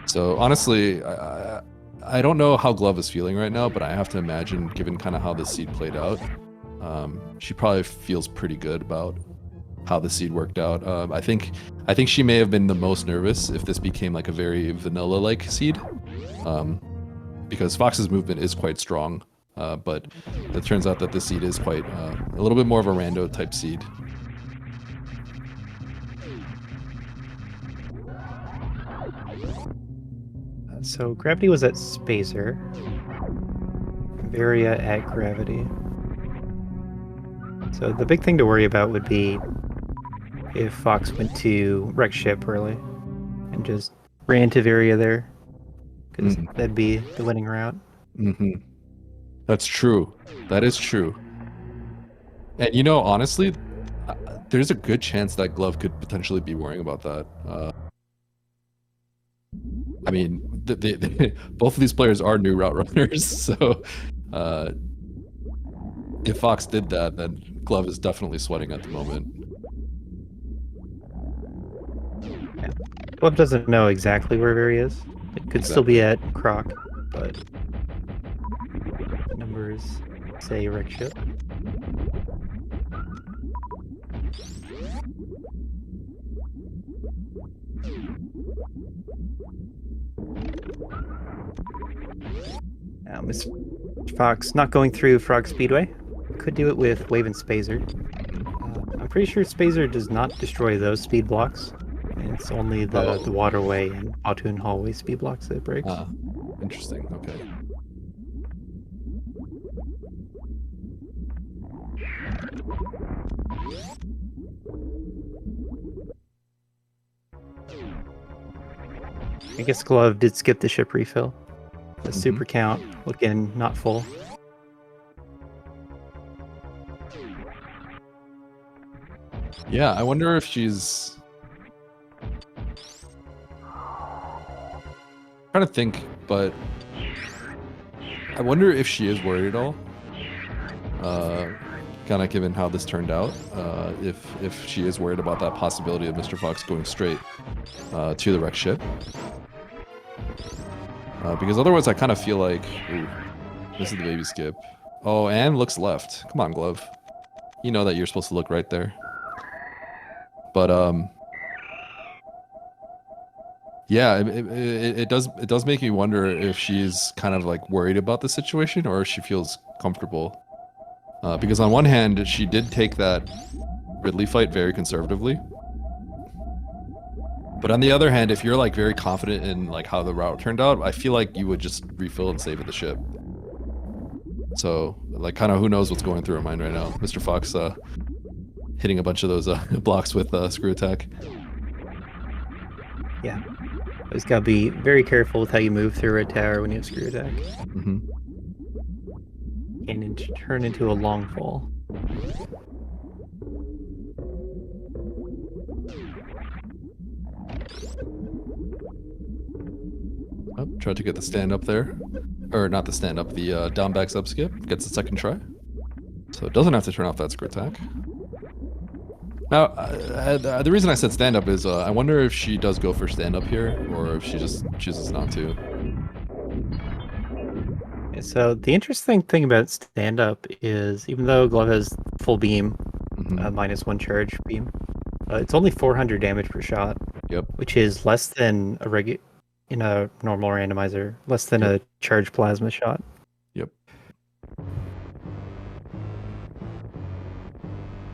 So honestly, I don't know how Glove is feeling right now, but I have to imagine, given kind of how the seed played out, she probably feels pretty good about how the seed worked out. I think she may have been the most nervous if this became like a very vanilla-like seed, because Fox's movement is quite strong, but it turns out that the seed is quite a little bit more of a rando type seed. So Gravity was at Spacer. Varia at Gravity. So the big thing to worry about would be if Fox went to wreck ship early and just ran to Varia there, because that'd be the winning route. That's true. That is true. And you know, honestly, there's a good chance that Glove could potentially be worrying about that. I mean, both of these players are new route runners, so if Fox did that, then Glove is definitely sweating at the moment. Yeah. Glove doesn't know exactly where Varia is. It could still be at Croc, but the numbers say wreck ship. Now, Mr. Fox not going through Frog Speedway. Could do it with Wave and Spazer. I'm pretty sure Spazer does not destroy those speed blocks. It's only the waterway and Autoon hallway speed blocks that it breaks. Interesting. Okay. I guess Glove did skip the ship refill. The super count looking not full. Yeah, I wonder if she's trying to think, but I wonder if she is worried at all. Kind of given how this turned out, if she is worried about that possibility of Mr. Fox going straight to the wrecked ship. Because otherwise I kind of feel like, ooh, this is the baby skip. Oh, and looks left. Come on, Glove. You know that you're supposed to look right there. But yeah, it does make me wonder if she's kind of like worried about the situation or if she feels comfortable. Because on one hand, she did take that Ridley fight very conservatively. But on the other hand, if you're like very confident in like how the route turned out, I feel like you would just refill and save at the ship. So like kind of who knows what's going through her mind right now. Mr. Fox hitting a bunch of those blocks with screw attack. Yeah. Always gotta be very careful with how you move through a tower when you have screw attack. And turn into a long fall. Oh, tried to get the stand up there. Or not the stand up, the down back sub skip. Gets the second try. So it doesn't have to turn off that screw attack. Now, the reason I said stand up is I wonder if she does go for stand up here or if she just chooses not to. So the interesting thing about stand up is even though Glove has full beam, -1 charge beam, it's only 400 damage per shot. Yep. Which is less than in a normal randomizer, less than a charge plasma shot. Yep.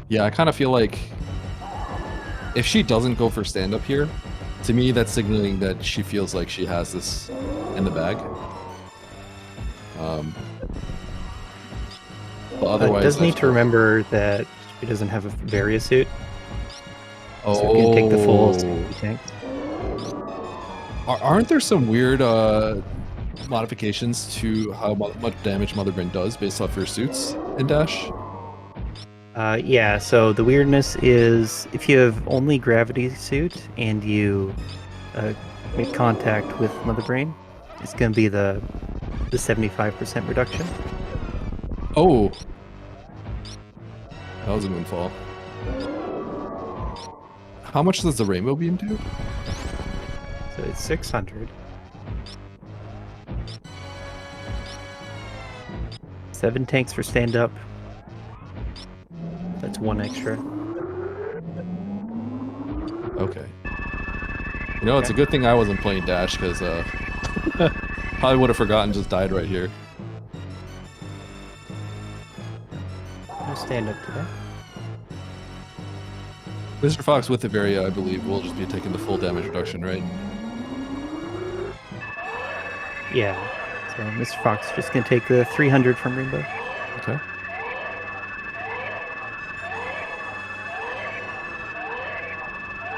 Yeah, I kind of feel like if she doesn't go for stand up here, to me that's signaling that she feels like she has this in the bag. But otherwise, does need to remember that she doesn't have a Varia suit. So you can take the full tank. Aren't there some weird modifications to how much damage Mother Brain does based off her suits in Dash? Yeah, so the weirdness is if you have only gravity suit and you make contact with Mother Brain, it's going to be the 75% reduction. Oh, that was a moonfall. How much does the rainbow beam do? So it's 600. 7 tanks for stand up. That's 1 extra. Okay. You know, it's a good thing I wasn't playing Dash, because probably would have forgotten, just died right here. No stand up today. Mr. Fox with Iberia, I believe, will just be taking the full damage reduction, right? Yeah. So Mr. Fox is just going to take the 300 from Rainbow. Okay.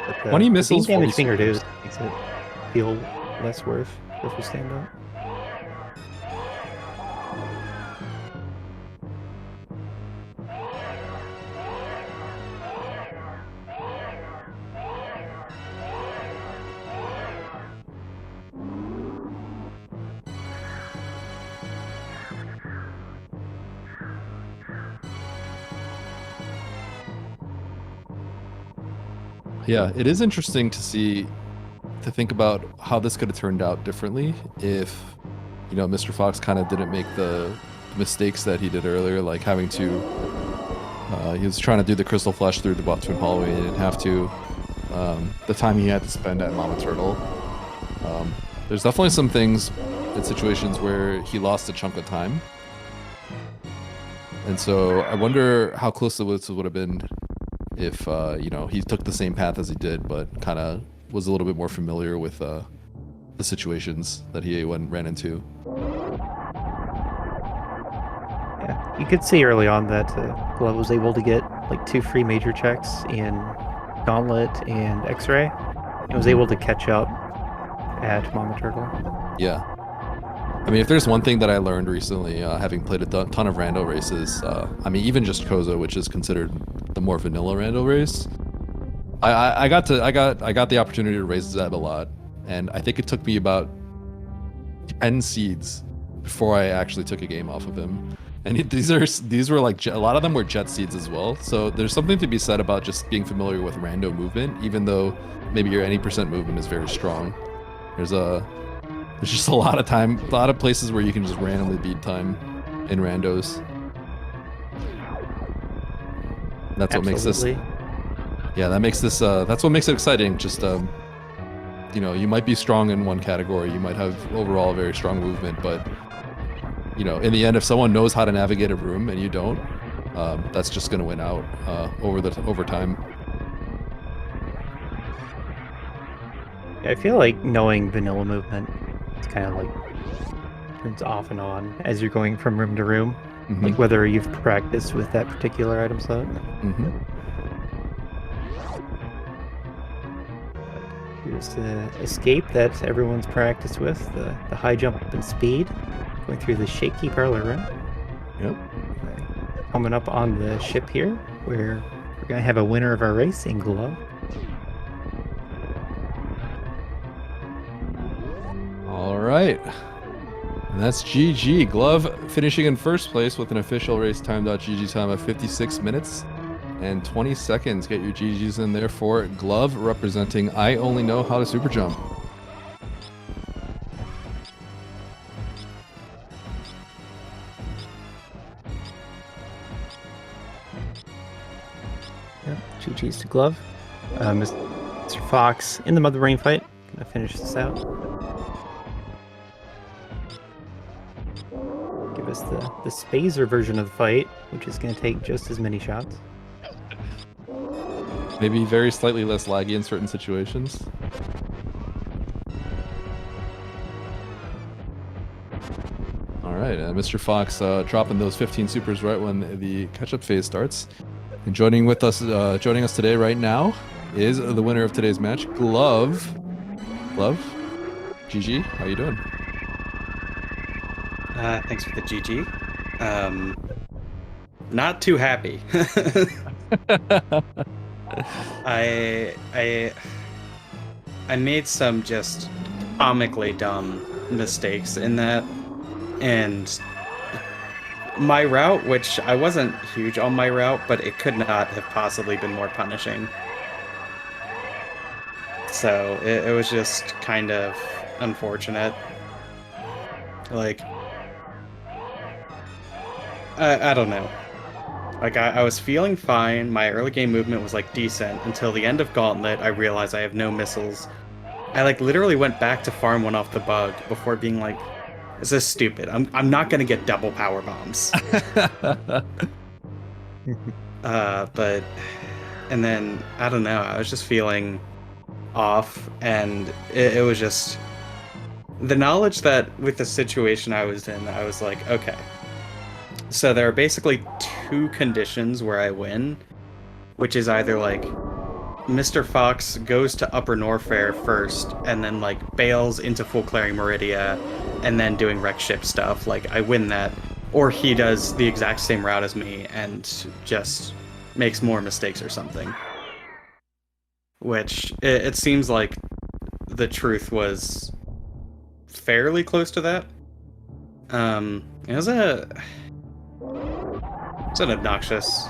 But 20 missiles, the beam damage 40 finger supers. makes it feel less worth if you stand up. Yeah, it is interesting to think about how this could have turned out differently if, you know, Mr. Fox kind of didn't make the mistakes that he did earlier, like having to, he was trying to do the crystal flash through the Twin hallway, he didn't have to. The time he had to spend at Mama Turtle. There's definitely some things in situations where he lost a chunk of time. And so I wonder how close the Woods would have been if, you know, he took the same path as he did, but kind of was a little bit more familiar with the situations that he ran into. Yeah, you could see early on that Glove was able to get like 2 free major checks in Gauntlet and X-Ray, and was able to catch up at Mama Turtle. Yeah. I mean, if there's one thing that I learned recently, having played a ton of Rando races, I mean, even just Koza, which is considered the more vanilla Rando race, I got the opportunity to race Zeb a lot, and I think it took me about 10 seeds before I actually took a game off of him. And these were like a lot of them were jet seeds as well. So there's something to be said about just being familiar with Rando movement, even though maybe your any percent movement is very strong. There's just a lot of places where you can just randomly beat time in randos. That's what makes this. Yeah, that makes this. That's what makes it exciting. Just you know, you might be strong in one category, you might have overall very strong movement, but you know, in the end, if someone knows how to navigate a room and you don't, that's just going to win out over time. I feel like knowing vanilla movement, it's kind of like turns off and on as you're going from room to room, like whether you've practiced with that particular item set. Here's the escape that everyone's practiced with, the high jump and speed, going through the shaky parlor room. Yep. Coming up on the ship here, where we're going to have a winner of our race in Glove. All right. And that's GG. Glove finishing in first place with an official race time.gg time of 56 minutes and 20 seconds. Get your GGs in there for Glove, representing I Only Know How to Super Jump. Yep, GG's to Glove. Mr. Fox in the Mother Brain fight. Gonna finish this out. Give us the Spazer version of the fight, which is gonna take just as many shots. Maybe very slightly less laggy in certain situations. All right, Mr. Fox dropping those 15 supers right when the catch-up phase starts. And joining us today right now is the winner of today's match, Glove. Glove, GG, how you doing? Thanks for the GG. not too happy. I made some just comically dumb mistakes in that, and my route, which I wasn't huge on my route, but it could not have possibly been more punishing. So it was just kind of unfortunate. Like, I don't know. Like, I was feeling fine. My early game movement was, like, decent until the end of Gauntlet. I realized I have no missiles. I, like, literally went back to farm one off the bug before being like, this is stupid. I'm not gonna get double power bombs. But, and then, I don't know, I was just feeling off, and it was just the knowledge that with the situation I was in, I was like, okay, so there are basically two conditions where I win, which is either like Mr. Fox goes to Upper Norfair first and then like bails into Full Clearing Meridia and then doing wreck ship stuff, like I win that, or he does the exact same route as me and just makes more mistakes or something. Which it seems like the truth was fairly close to that. It was an obnoxious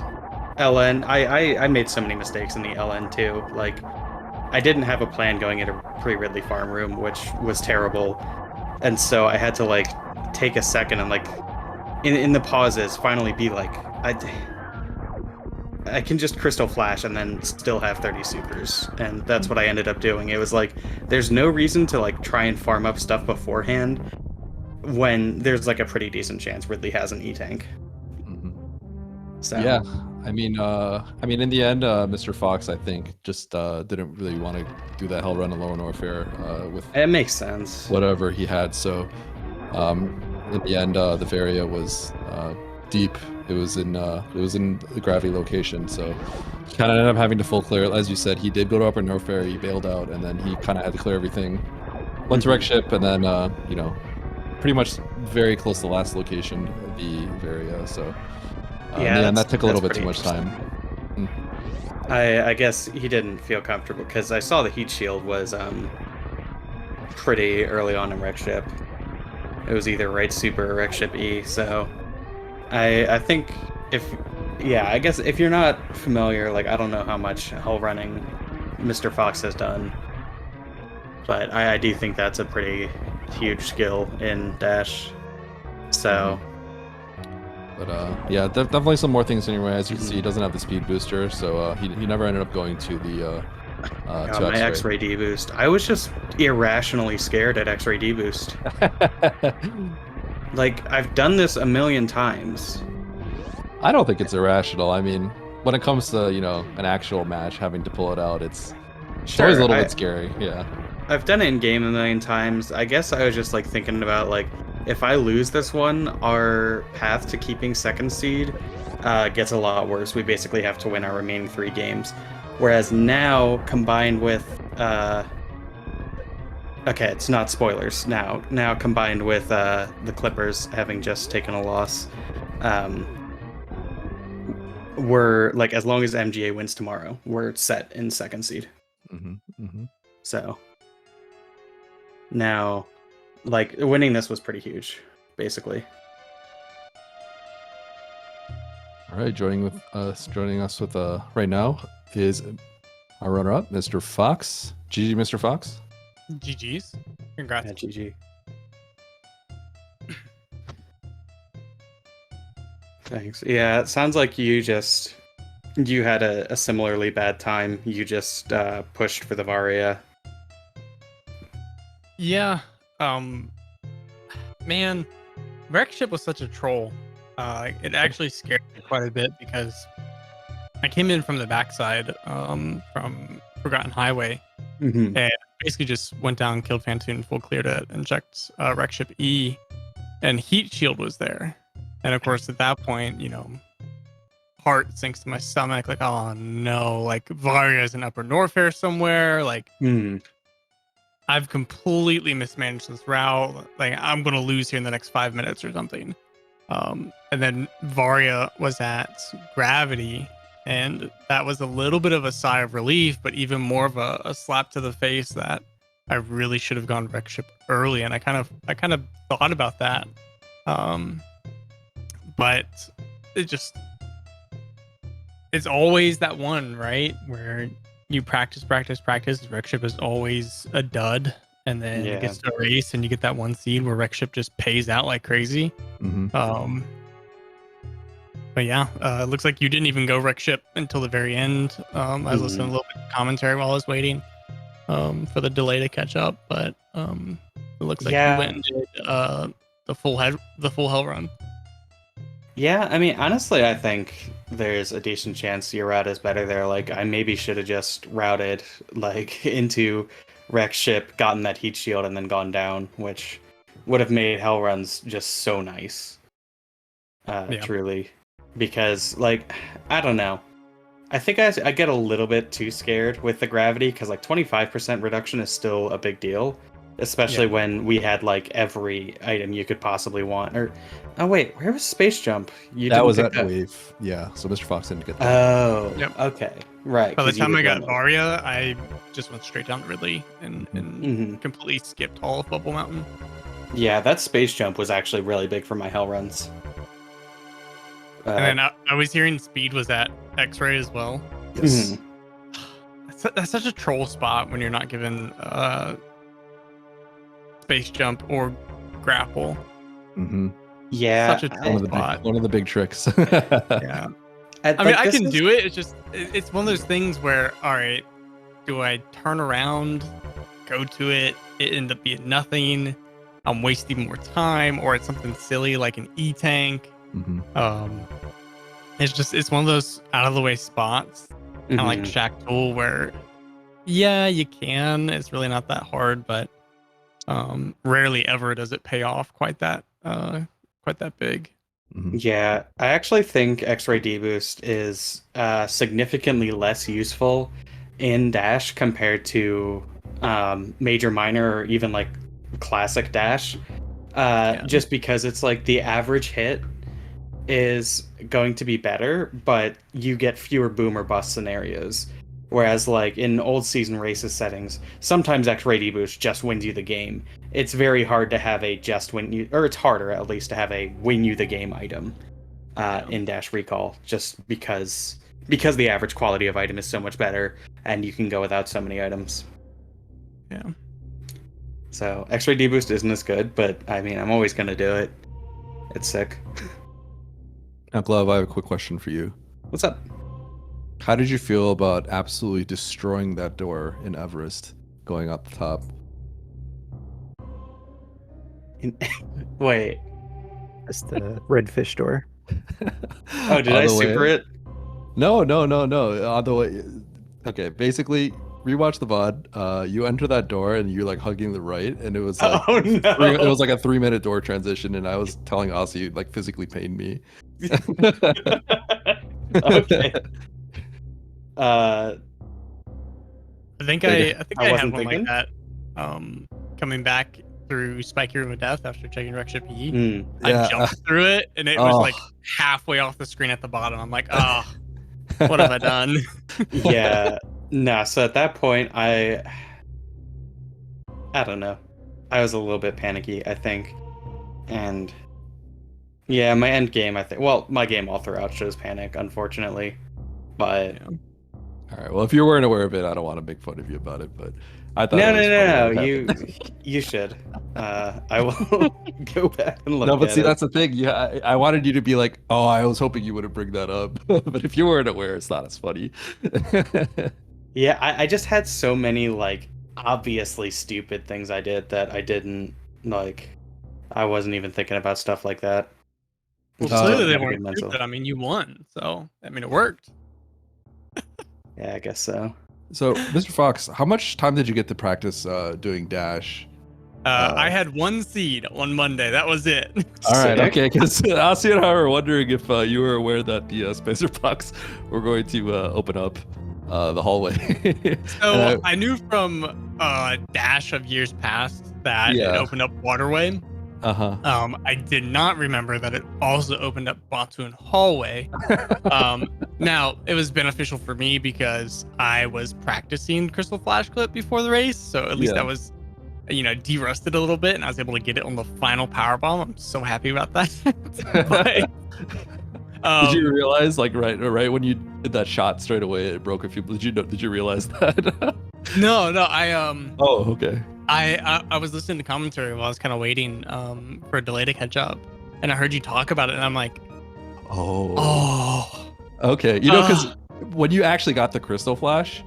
LN. I made so many mistakes in the LN too. Like, I didn't have a plan going into pre-Ridley farm room, which was terrible, and so I had to like take a second and like in the pauses finally be like, I can just Crystal Flash and then still have 30 supers, and that's what I ended up doing. It was like, there's no reason to like try and farm up stuff beforehand when there's like a pretty decent chance Ridley has an E-tank. So yeah, I mean, in the end, Mr. Fox, I think, just didn't really want to do that hell run alone or fair with it makes sense. whatever he had. So, in the end, the Varia was deep. It was in the gravity location, so he kind of ended up having to full clear. As you said, he did go to Upper Norfair, he bailed out, and then he kind of had to clear everything. Went to wreck ship, and then you know, pretty much very close to the last location, the Varia. So. Yeah, and that took a little bit too much time. I guess he didn't feel comfortable because I saw the heat shield was pretty early on in wreck ship. It was either right super or wreck ship E. So I think I guess if you're not familiar, like I don't know how much hell running Mr. Fox has done, but I do think that's a pretty huge skill in Dash. So. But yeah, definitely some more things anyway. As you can see, he doesn't have the speed booster, so he never ended up going to the to my X-ray D boost. I was just irrationally scared at X-ray D boost. Like, I've done this a million times. I don't think it's irrational. I mean, when it comes to, you know, an actual match, having to pull it out, it's always a little bit scary. Yeah. I've done it in game a million times. I guess I was just like thinking about like, if I lose this one, our path to keeping second seed gets a lot worse. We basically have to win our remaining 3 games. Whereas now, combined with... okay, it's not spoilers. Now combined with the Clippers having just taken a loss, we're, like, as long as MGA wins tomorrow, we're set in second seed. So, now... like, winning this was pretty huge, basically. All right, joining us with right now is our runner-up, Mr. Fox. GG, Mr. Fox. GG's. Congrats. Yeah, GG. Thanks. Yeah, it sounds like you had a similarly bad time. You just pushed for the Varia. Yeah. Man, wreck ship was such a troll. It actually scared me quite a bit because I came in from the backside, from Forgotten Highway, and basically just went down, killed Fantoon, full cleared it, and checked wreck ship E, and heat shield was there. And of course, at that point, you know, heart sinks to my stomach, like, oh no, like Varia's in Upper Norfair somewhere, like. I've completely mismanaged this route. Like, I'm going to lose here in the next 5 minutes or something. And then Varia was at Gravity, and that was a little bit of a sigh of relief, but even more of a slap to the face that I really should have gone wreck ship early, and I kind of thought about that. But it's always that one, right? Where you practice. Wreck ship is always a dud, and then it gets to a race, and you get that one seed where wreck ship just pays out like crazy. Mm-hmm. But yeah, it looks like you didn't even go wreck ship until the very end. I was listening to a little bit of commentary while I was waiting for the delay to catch up, but it looks like you went and did the full hell run. Yeah, I mean, honestly, I think there's a decent chance your route is better there. Like, I maybe should have just routed like into wreck ship, gotten that heat shield, and then gone down, which would have made hell runs just so nice. Truly, because like, I don't know. I think I get a little bit too scared with the gravity because like 25% reduction is still a big deal, especially when we had like every item you could possibly want. Or oh wait, where was space jump? That was at wave. Yeah, so Mr. Fox didn't get that. Oh, okay, right. By the time I got Varia, I just went straight down to Ridley and completely skipped all of Bubble Mountain. Yeah, that space jump was actually really big for my hell runs. And then I was hearing speed was at X-ray as well. Yes. That's such a troll spot when you're not given space jump or grapple. Mm-hmm. Yeah, such a troll spot. One of the big tricks. Yeah. I mean, I can do it. It's just it's one of those things where, all right, do I turn around, go to it? It end up being nothing. I'm wasting more time, or it's something silly like an E-tank. Mm-hmm. It's one of those out of the way spots, kind of like Shack Tool, where you can. It's really not that hard, but rarely ever does it pay off quite that big. Mm-hmm. Yeah, I actually think X-Ray D-Boost is significantly less useful in Dash compared to Major Minor or even like Classic Dash, just because it's like the average hit is going to be better, but you get fewer boom or bust scenarios. Whereas like in old season races settings, sometimes X-Ray D-Boost just wins you the game. It's very hard to have a just win you, or it's harder at least to have a win you the game item in Dash Recall, just because the average quality of item is so much better and you can go without so many items. Yeah. So X-Ray D-Boost isn't as good, but I mean, I'm always gonna do it. It's sick. Now, Glove, I have a quick question for you. What's up? How did you feel about absolutely destroying that door in Everest, going up the top? Wait. That's the redfish door. Oh, did I super it? No. On the way. Okay, basically, rewatch the VOD. You enter that door and you're like hugging the right, and it was like it was like a 3-minute door transition, and I was telling Aussie it, like physically pained me. Okay. I think I had one thinking. like that. Coming back through Spiky Room of Death after checking Wreck Ship E. I jumped through it, and it was like halfway off the screen at the bottom. I'm like, what have I done? Yeah. No, so at that point, I don't know. I was a little bit panicky, I think. And yeah, my end game, my game all throughout shows panic, unfortunately. But all right, well, if you weren't aware of it, I don't want to make fun of you about it, but I thought no, you should. I will go back and look. No, but see, it. that's the thing. Yeah, I wanted you to be like, oh, I was hoping you wouldn't bring that up, but if you weren't aware, it's not as funny. Yeah, I just had so many like obviously stupid things I did that I didn't like. I wasn't even thinking about stuff like that. Well, clearly they weren't stupid. I mean, you won, so I mean, it worked. Yeah, I guess so. So, Mr. Fox, how much time did you get to practice doing Dash? I had one seed on Monday. That was it. All right, okay. Because Aussie and I were wondering if you were aware that the Spacer Fox were going to open up the hallway. So I knew from Dash of years past that it opened up Waterway. I did not remember that it also opened up Batoon Hallway. Now, it was beneficial for me because I was practicing Crystal Flash Clip before the race, so at least I was, de-rusted a little bit, and I was able to get it on the final power bomb. I'm so happy about that. But, did you realize, like, right when you did that shot straight away, it broke a few? Did you realize that? No, Oh, okay. I was listening to commentary while I was kind of waiting for a delay to catch up, and I heard you talk about it, and I'm like, oh, okay. Because when you actually got the Crystal Flash,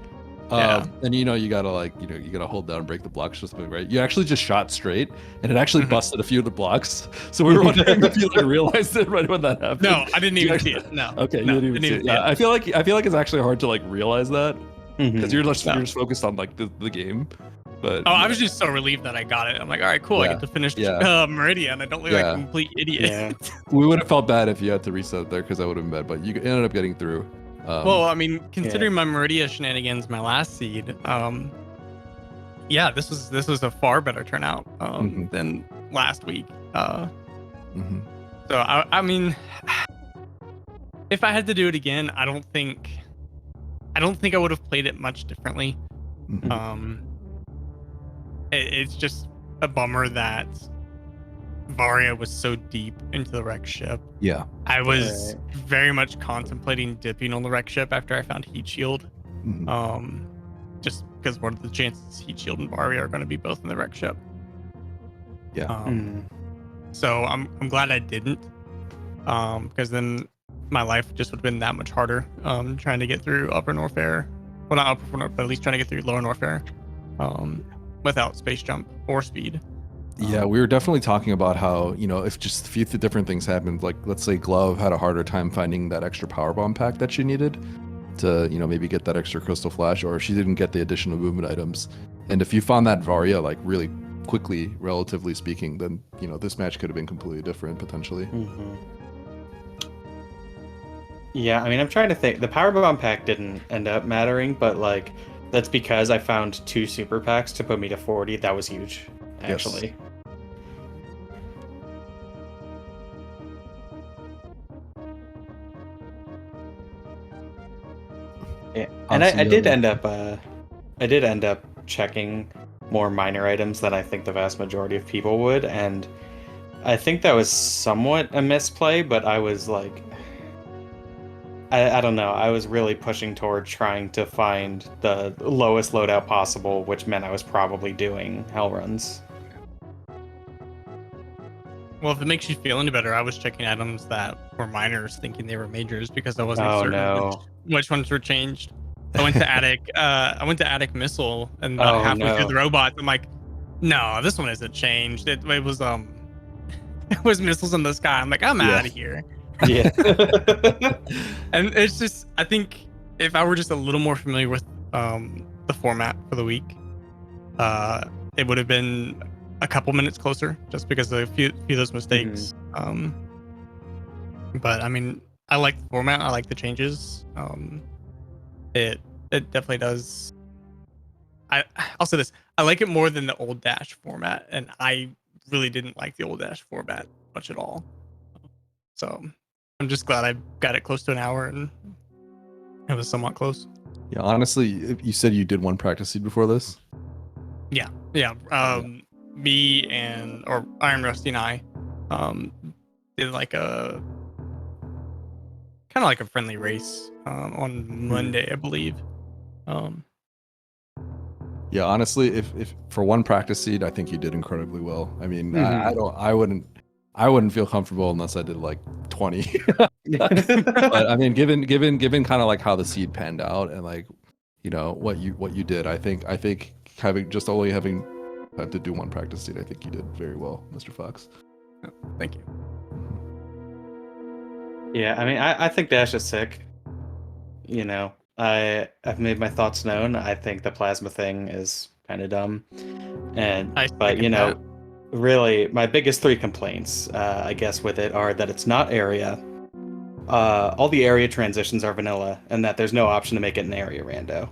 and you gotta you gotta hold down and break the blocks just right. You actually just shot straight, and it actually busted a few of the blocks. So we were wondering if you realized it right when that happened. No, I didn't even see it. No. Okay, you didn't even see it. Yeah, I feel like it's actually hard to realize that because you're just focused on the game. But I was just so relieved that I got it. I'm like, all right, cool. I get to finish Meridian. I don't look like a complete idiot. Yeah. We would have felt bad if you had to reset there because I would have been bad, but you ended up getting through. Well, I mean, considering my Meridia shenanigans, my last seed, this was a far better turnout than last week. So I mean, if I had to do it again, I don't think I would have played it much differently. It's just a bummer that Varia was so deep into the wreck ship. Yeah. I was very much contemplating dipping on the wreck ship after I found Heat Shield. Just because what are the chances Heat Shield and Varia are going to be both in the wreck ship? Yeah. So I'm glad I didn't. Because then my life just would have been that much harder trying to get through Upper Norfair. Well, not Upper North, but at least trying to get through Lower Norfair. Without space jump or speed. Yeah, we were definitely talking about how, if just a few different things happened, like let's say Glove had a harder time finding that extra power bomb pack that she needed to, maybe get that extra Crystal Flash, or she didn't get the additional movement items. And if you found that Varia like really quickly, relatively speaking, then, this match could have been completely different potentially. Yeah, I mean, I'm trying to think. The power bomb pack didn't end up mattering, but like, that's because I found 2 super packs to put me to 40. That was huge, actually. Yes. Yeah, and I did end up checking more minor items than I think the vast majority of people would, and I think that was somewhat a misplay, but I was like, I don't know. I was really pushing toward trying to find the lowest loadout possible, which meant I was probably doing hell runs. Well, if it makes you feel any better, I was checking items that were minors, thinking they were majors because I wasn't certain which ones were changed. I went to Attic Missile, and about halfway through the robots, I'm like, no, this one isn't changed. It was it was missiles in the sky. I'm like, I'm out of here. Yeah. And it's just, I think if I were just a little more familiar with the format for the week, it would have been a couple minutes closer just because of a few of those mistakes. But I mean, I like the format. I like the changes. It definitely does. I'll say this. I like it more than the old Dash format, and I really didn't like the old Dash format much at all. So I'm just glad I got it close to an hour, and it was somewhat close. Yeah, honestly, you said you did one practice seed before this? Yeah. Me or Iron Rusty and I did like a kind of like a friendly race on Monday, I believe. Yeah, honestly, if for one practice seed, I think you did incredibly well. I mean, I wouldn't feel comfortable unless I did like 20. But I mean, given kind of like how the seed panned out and like, what you did, I think having had to do one practice seed, I think you did very well, Mr. Fox. Thank you. Yeah, I mean, I think Dash is sick. I've made my thoughts known. I think the plasma thing is kind of dumb, but really, my biggest 3 complaints, I guess, with it are that it's not area. All the area transitions are vanilla, and that there's no option to make it an area rando.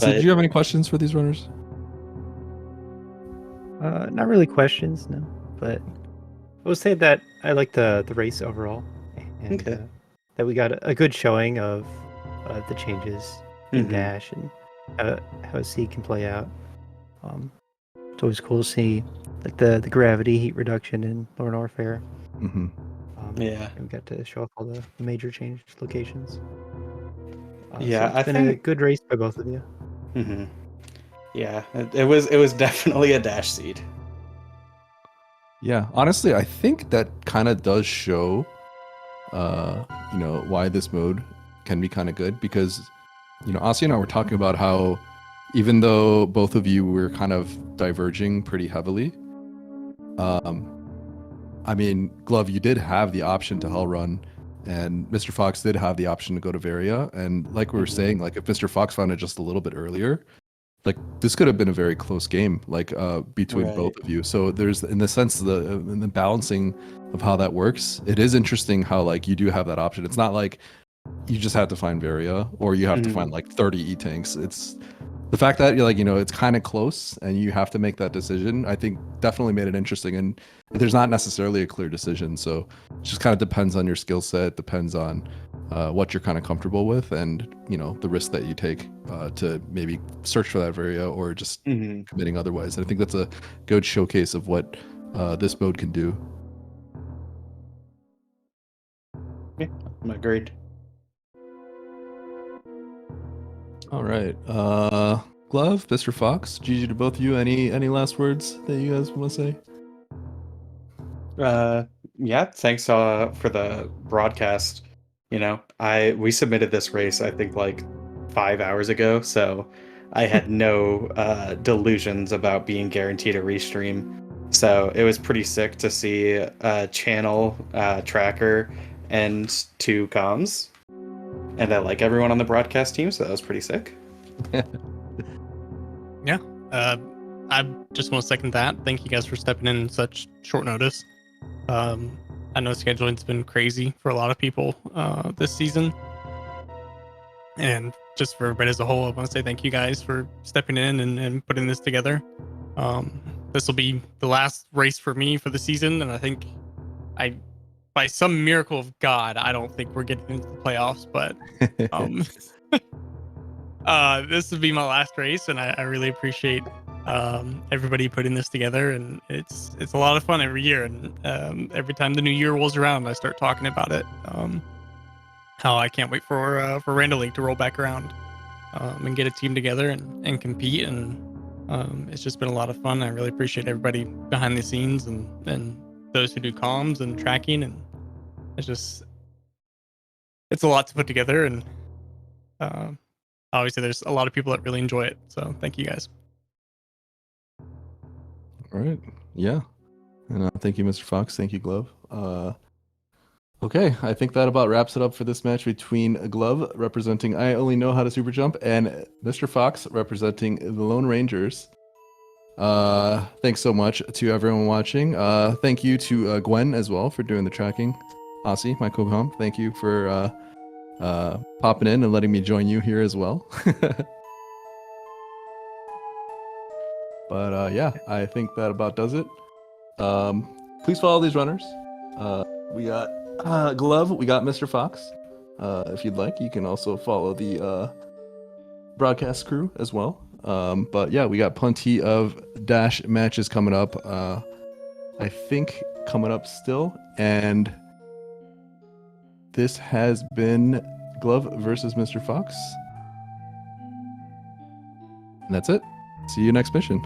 Did you have any questions for these runners? Not really questions, no. But I would say that I like the race overall, and Okay. that we got a good showing of the changes in Mhm. Dash and how C can play out. It's always cool to see like the gravity heat reduction in Lord Warfare. Mm-hmm. Yeah. And we got to show off all the major change locations. Yeah, So I it's been a think. good race by both of you. Hmm. Yeah, it was definitely a dash seed. Yeah, honestly, I think that kind of does show, why this mode can be kind of good because, Asi and I were talking about how even though both of you were kind of diverging pretty heavily, I mean, Glove, you did have the option to Hell Run, and Mr. Fox did have the option to go to Varia. And like we were saying, like if Mr. Fox found it just a little bit earlier, like this could have been a very close game, like between both Right. of you. So there's, in the sense, in the balancing of how that works, it is interesting how like you do have that option. It's not like you just have to find Varia or you have to find like 30 E tanks. It's the fact that you're like, it's kind of close and you have to make that decision, I think definitely made it interesting. And there's not necessarily a clear decision. So it just kind of depends on your skill set, depends on what you're kind of comfortable with and, the risk that you take to maybe search for that Varia or just Hmm. committing otherwise. And I think that's a good showcase of what this mode can do. Yeah, I'm agreed. All right. Glove, Mr. Fox, GG to both of you. Any last words that you guys want to say? Yeah, thanks for the broadcast. We submitted this race I think like 5 hours ago, so I had no delusions about being guaranteed a restream. So it was pretty sick to see a channel tracker and 2 comms, and I like everyone on the broadcast team, so that was pretty sick. Yeah. I just want to second that. Thank you guys for stepping in such short notice. I know scheduling's been crazy for a lot of people this season. And just for everybody as a whole, I want to say thank you guys for stepping in and putting this together. This will be the last race for me for the season, and I think by some miracle of God, I don't think we're getting into the playoffs, but this would be my last race, and I really appreciate everybody putting this together, and it's a lot of fun every year, and every time the new year rolls around, I start talking about it. How I can't wait for Rando League to roll back around and get a team together and compete, and it's just been a lot of fun. I really appreciate everybody behind the scenes and those who do comms and tracking, and it's a lot to put together, and obviously there's a lot of people that really enjoy it. So thank you guys. All right. Yeah. And thank you, Mr. Fox. Thank you, Glove. Okay, I think that about wraps it up for this match between Glove representing I Only Know How to Super Jump and Mr. Fox representing the Lone Rangers. Thanks so much to everyone watching. Thank you to Gwen as well for doing the tracking. Asi, my co-com, thank you for popping in and letting me join you here as well. But yeah, I think that about does it. Please follow these runners. We got Glove, we got Mr. Fox. If you'd like, you can also follow the broadcast crew as well. But yeah, we got plenty of Dash matches coming up. I think coming up still. And this has been Glove versus Mr. Fox. And that's it. See you next mission.